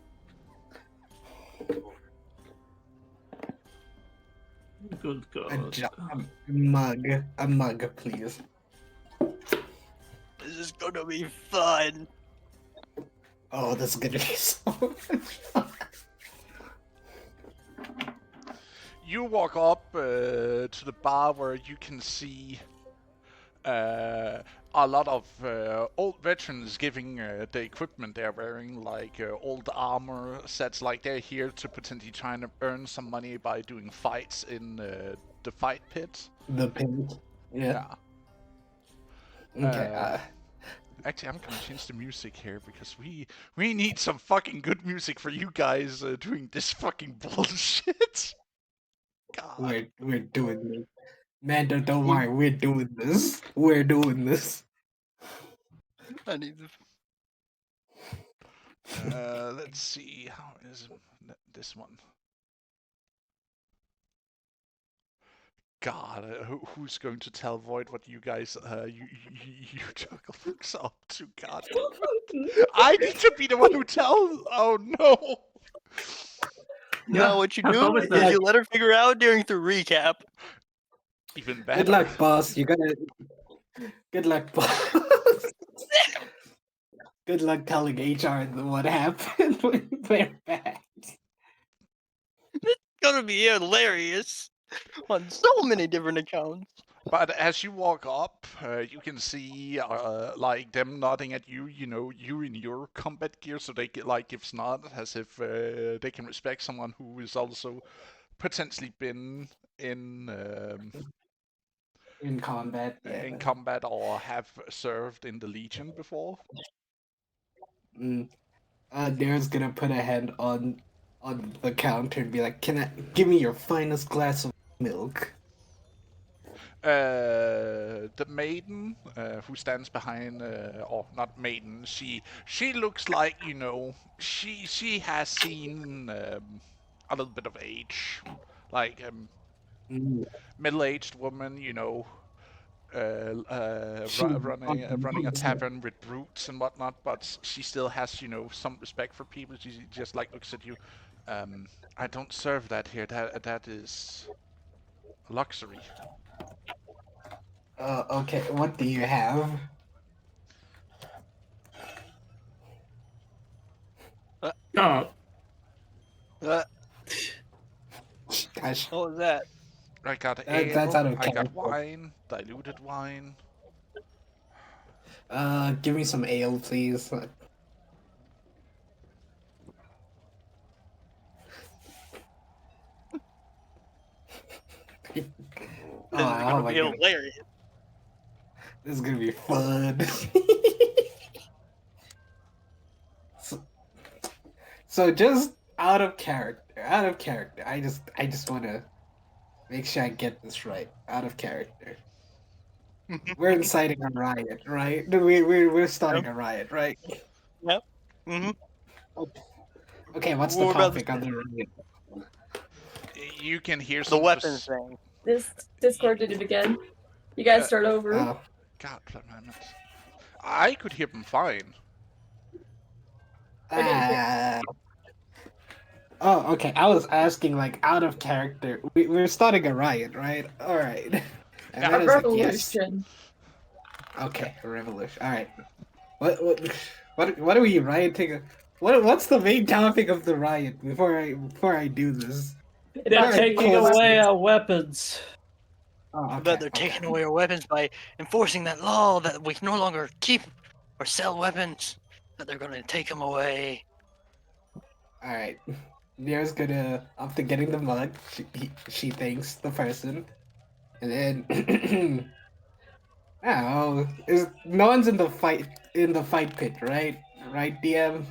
Good A mug, please. This is gonna be fun. Oh, this is gonna be so much fun. You walk up to the bar where you can see a lot of old veterans giving the equipment they're wearing, like old armor sets, like they're here to potentially trying to earn some money by doing fights in the fight pit. The pink. Yeah. Okay. Actually, I'm gonna change the music here because we need some fucking good music for you guys doing this fucking bullshit. God. We're doing this. Man, don't worry. We're doing this. We're doing this. I need the. Let's see, how is this one? God, who's going to tell Void what you guys, you jugglers up to? God, I need to be the one who tells. Oh no! No, what you I do promise is that. you let her figure out during the recap. Even better. Good luck, boss. You gotta. Good luck, boss. Good luck telling HR what happened when they're back. It's gonna be hilarious on so many different accounts. But as you walk up, you can see like them nodding at you. You know, you in your combat gear, so they get like gives nod as if they can respect someone who is also potentially been in combat. Yeah. in combat or have served in the Legion before. Darren's gonna put a hand on the counter and be like, "Can I give me your finest glass of milk?" The maiden who stands behind, or not maiden, she looks like, you know, she has seen a little bit of age, like middle-aged woman, you know, running a tavern with brutes and whatnot, but she still has, you know, some respect for people. She just like looks at you. I don't serve that here. That is luxury. Okay. What do you have? Oh, Gosh. What was that? I got That's ale, out of I got character. wine, diluted wine. Give me some ale, please. This is Oh gonna my be god. hilarious. This is gonna be fun. so just out of character. I just wanna make sure I get this right. Out of character. We're inciting a riot, right? We're starting a riot, right? Mm-hmm. Okay, what's the We're about to topic of the riot? You can hear The some weapons thing. This Discord did it again. You guys start over. Oh, God, damn it. I could hear them fine. Oh, okay. I was asking, like, out of character. We're starting a riot, right? All right. And Yeah, then A it's like, yes. revolution. Okay, a revolution. All right. What are we rioting? What's the main topic of the riot before I do this? they're Alright, taking cool. away our weapons. Oh, okay, But they're taking away our weapons by enforcing that law that we can no longer keep or sell weapons. That they're gonna take them away. All right. Nira's gonna after getting the mug, she thanks the person, and then oh, no one's in the fight pit, right? Right, DM.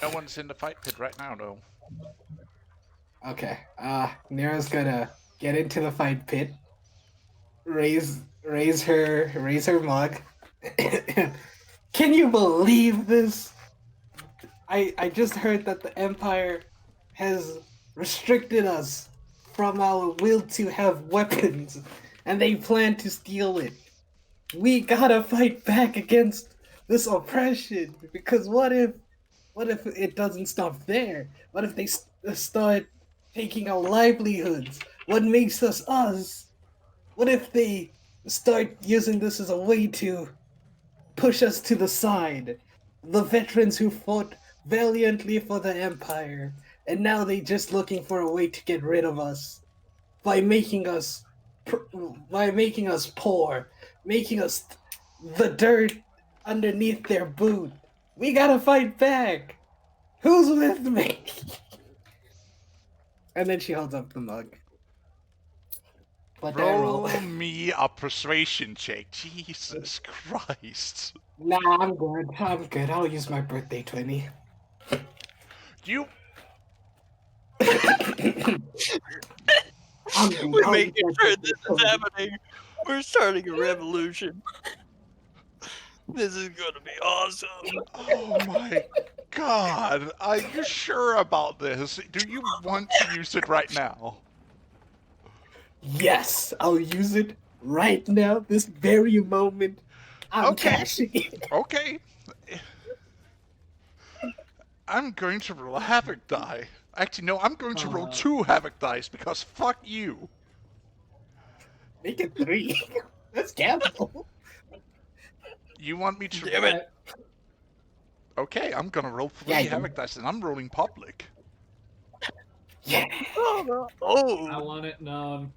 No one's in the fight pit right now, though. Okay. Nira's gonna get into the fight pit. Raise her mug. Can you believe this? I just heard that the Empire has restricted us from our will to have weapons, and they plan to steal it. We gotta fight back against this oppression, because what if it doesn't stop there? What if they start taking our livelihoods? What makes us us? What if they start using this as a way to push us to the side? The veterans who fought valiantly for the Empire, and now they just looking for a way to get rid of us by making us poor, making us the dirt underneath their boot. We gotta fight back. Who's with me? And then she holds up the mug. What did I roll? Roll me a persuasion check. Jesus Christ. Nah, I'm good. I'm good. I'll use my birthday 20. You We're making sure this is happening. We're starting a revolution. This is gonna be awesome. Oh my god. Are you sure about this? Do you want to use it right now? Yes, I'll use it right now, this very moment. I'm Okay. cashing it. Okay. I'm going to roll a havoc die. Actually, no, I'm going to roll 2 havoc dice because fuck you. Make it 3. That's capital. You want me to Damn it. Okay, I'm gonna roll 3 Yeah, you- havoc dice and I'm rolling public. Yeah. Oh, I oh. want it known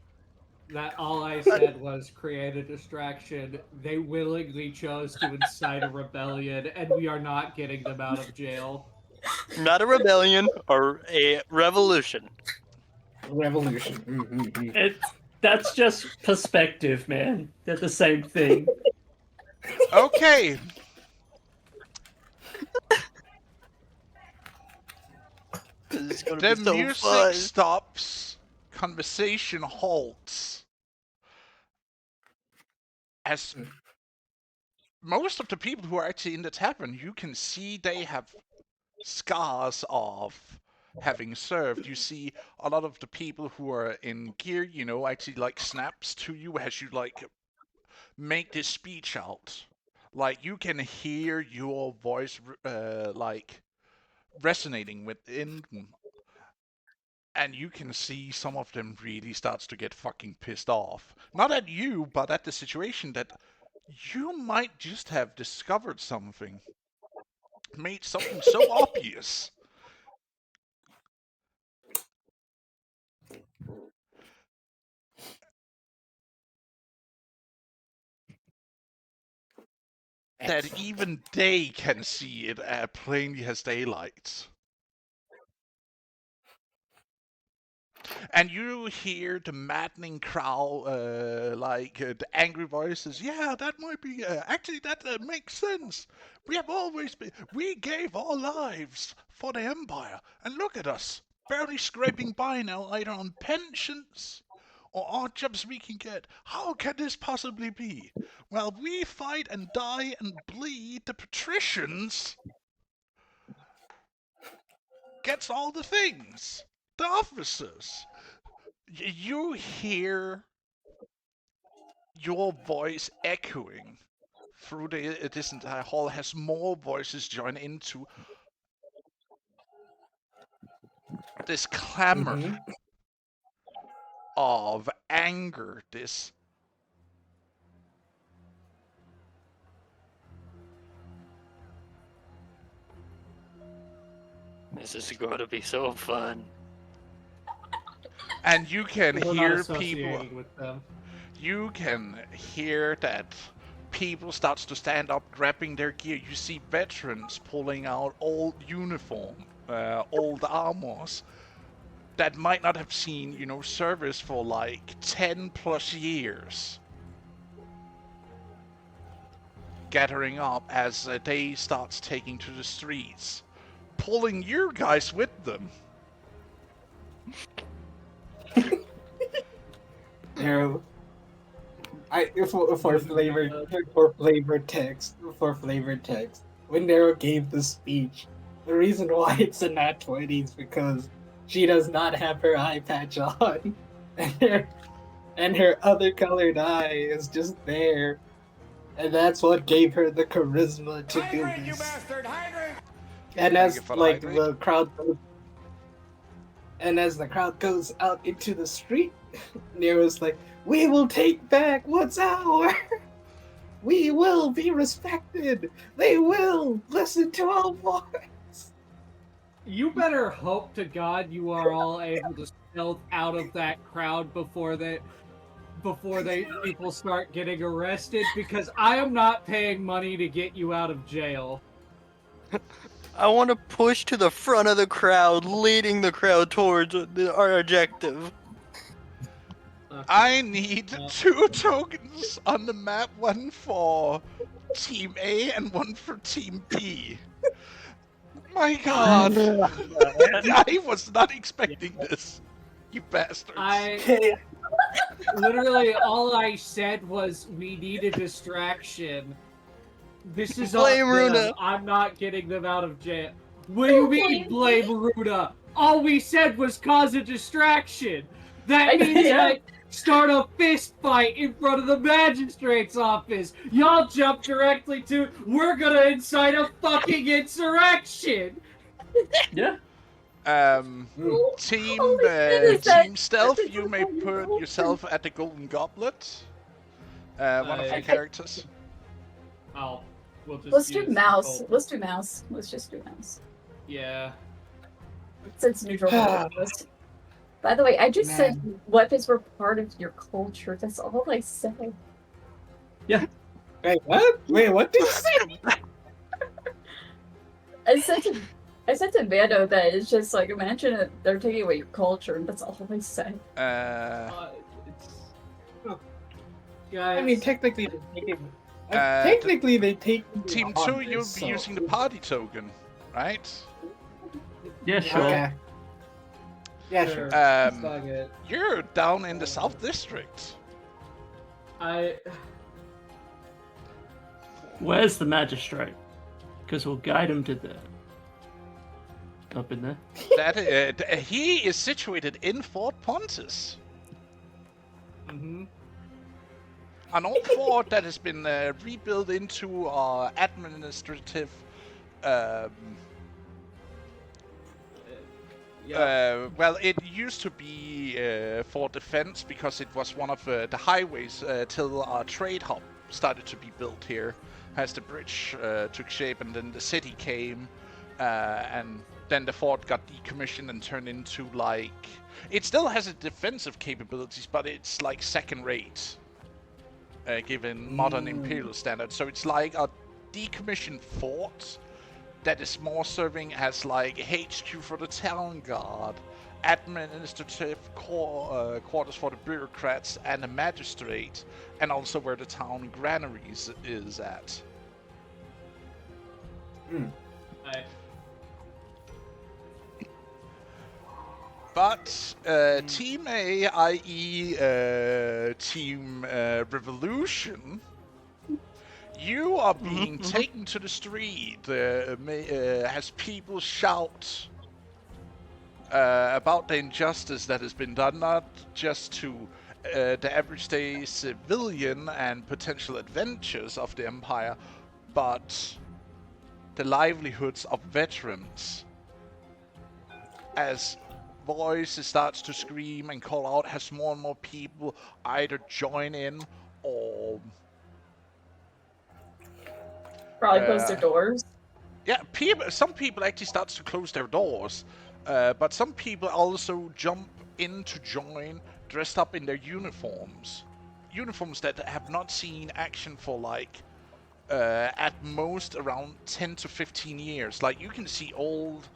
that all I said was create a distraction. They willingly chose to incite a rebellion, and we are not getting them out of jail. Not a rebellion or a revolution. Revolution. Mm-hmm. That's just perspective, man. They're the same thing. Okay. This is gonna The be so music fun. stops. Conversation halts. As most of the people who are actually in the tavern, you can see they have scars of having served. You see a lot of the people who are in gear, actually like snaps to you as you like make this speech out. Like you can hear your voice like resonating within them. And you can see some of them really starts to get fucking pissed off. Not at you, but at the situation that you might just have discovered something. Made something so obvious. That even they can see it plainly as daylight. And you hear the maddening crowd, the angry voices. Yeah, that might be. Actually, that makes sense. We have always been. We gave our lives for the Empire, and look at us, barely scraping by now, either on pensions or odd jobs we can get. How can this possibly be? While we fight and die and bleed, the patricians gets all the things. The officers. You hear your voice echoing through this entire hall as more voices join into this clamor of anger, this This is going to be so fun. and you can We're not hear associated people. with them. You can hear that people starts to stand up, grabbing their gear. You see veterans pulling out old uniform, old armors that might not have seen, service for like 10 plus years. Gathering up as they starts taking to the streets, pulling you guys with them. Arrow. For flavor text, when Nero gave the speech, The reason why it's a nat 20 is because she does not have her eye patch on. And her other colored eye is just there. And that's what gave her the charisma to do this. And Thank as you for the like hydrate. the crowd goes, and as the crowd goes out into the street, Nero's like, "We will take back what's ours. We will be respected. They will listen to our voice." You better hope to God you are all able to stealth out of that crowd before people start getting arrested, because I am not paying money to get you out of jail. I want to push to the front of the crowd, leading the crowd towards our objective. I need No. 2 tokens on the map, one for Team A and one for Team B. My god. I was not expecting this. You bastards. Literally all I said was we need a distraction. This is Blame on them. Runa. I'm not getting them out of jail. What do you mean blame Runa? All we said was cause a distraction. That means I start a fist fight in front of the magistrate's office. Y'all jump directly to, we're gonna incite a fucking insurrection. Yeah. Team Holy shit, is that- Team Stealth, you may put yourself at the Golden Goblet. One of your I- characters. We'll just Let's do use mouse. both. Let's do mouse. Let's just do mouse. Yeah. Since neutral list. By the way, I just said weapons were part of your culture. That's all I said. Wait, what? Wait, what did you say? I said to Vando that it's just like, imagine it, they're taking away your culture, and that's all I said. Guys, I mean, technically, they take. Team 2, you'll be using the party token, right? Yeah, sure. Okay. Yeah, sure. fuck it. You're down in the South District. Where's the magistrate? Because we'll guide him to there. Up in there. That he is situated in Fort Pontus, Mm-hmm. an old fort that has been rebuilt into administrative. Well, it used to be for defense because it was one of the highways till our trade hub started to be built here, as the bridge took shape and then the city came, and then the fort got decommissioned and turned into like... It still has its defensive capabilities, but it's like second rate, given modern Imperial standards. So it's like a decommissioned fort that is more serving as like HQ for the town guard, administrative quarters for the bureaucrats and the magistrate, and also where the town granaries is at. But Team A, i.e. Team Revolution, you are being taken to the street as people shout about the injustice that has been done, not just to the everyday civilian and potential adventures of the Empire, but the livelihoods of veterans. As voices starts to scream and call out, as more and more people either join in or Probably close their doors. yeah, some people actually starts to close their doors, but some people also jump in to join dressed up in their uniforms that have not seen action for like at most around 10 to 15 years. Like you can see old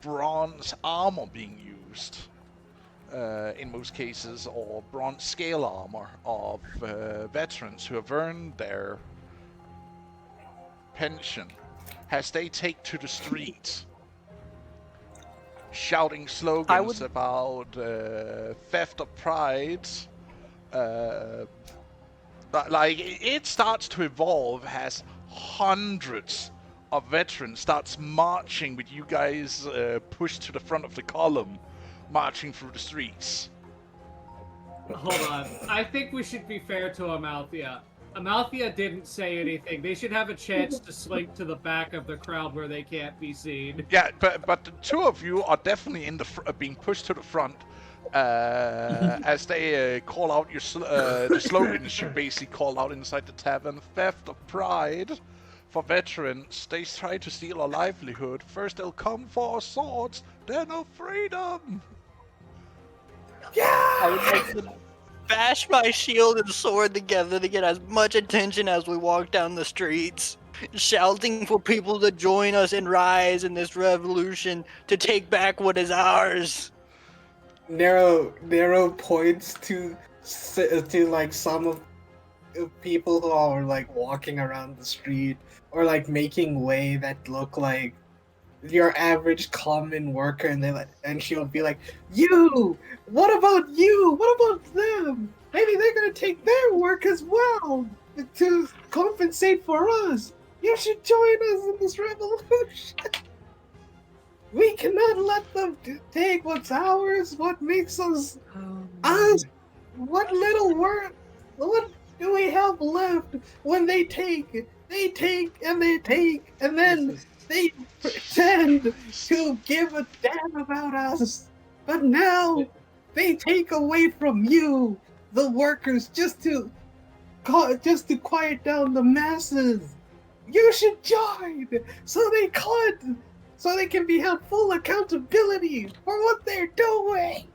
bronze armor being used in most cases, or bronze scale armor of veterans who have earned their pension, as they take to the streets shouting slogans about theft of pride. Like it starts to evolve as hundreds a veteran starts marching with you guys pushed to the front of the column, marching through the streets. Hold on. I think we should be fair to Amalthea. Amalthea didn't say anything. They should have a chance to slink to the back of the crowd where they can't be seen. Yeah, but the two of you are definitely in the being pushed to the front as they call out your the slogans you basically call out inside the tavern: theft of pride. For veterans, they try to steal our livelihood. First they'll come for our swords, then our freedom. I would like to bash my shield and sword together to get as much attention as we walk down the streets, shouting for people to join us and rise in this revolution to take back what is ours. Nero points to like some of the people who are like walking around the street or like making way that look like your average common worker, and she'll be like, "You! What about you? What about them? Maybe they're gonna take their work as well to compensate for us. You should join us in this revolution. We cannot let them take what's ours. What makes us us? What little work? What do we have left when they take? They take, and then they pretend to give a damn about us. But now they take away from you, the workers, just to quiet down the masses. You should join so they can be held full accountability for what they're doing."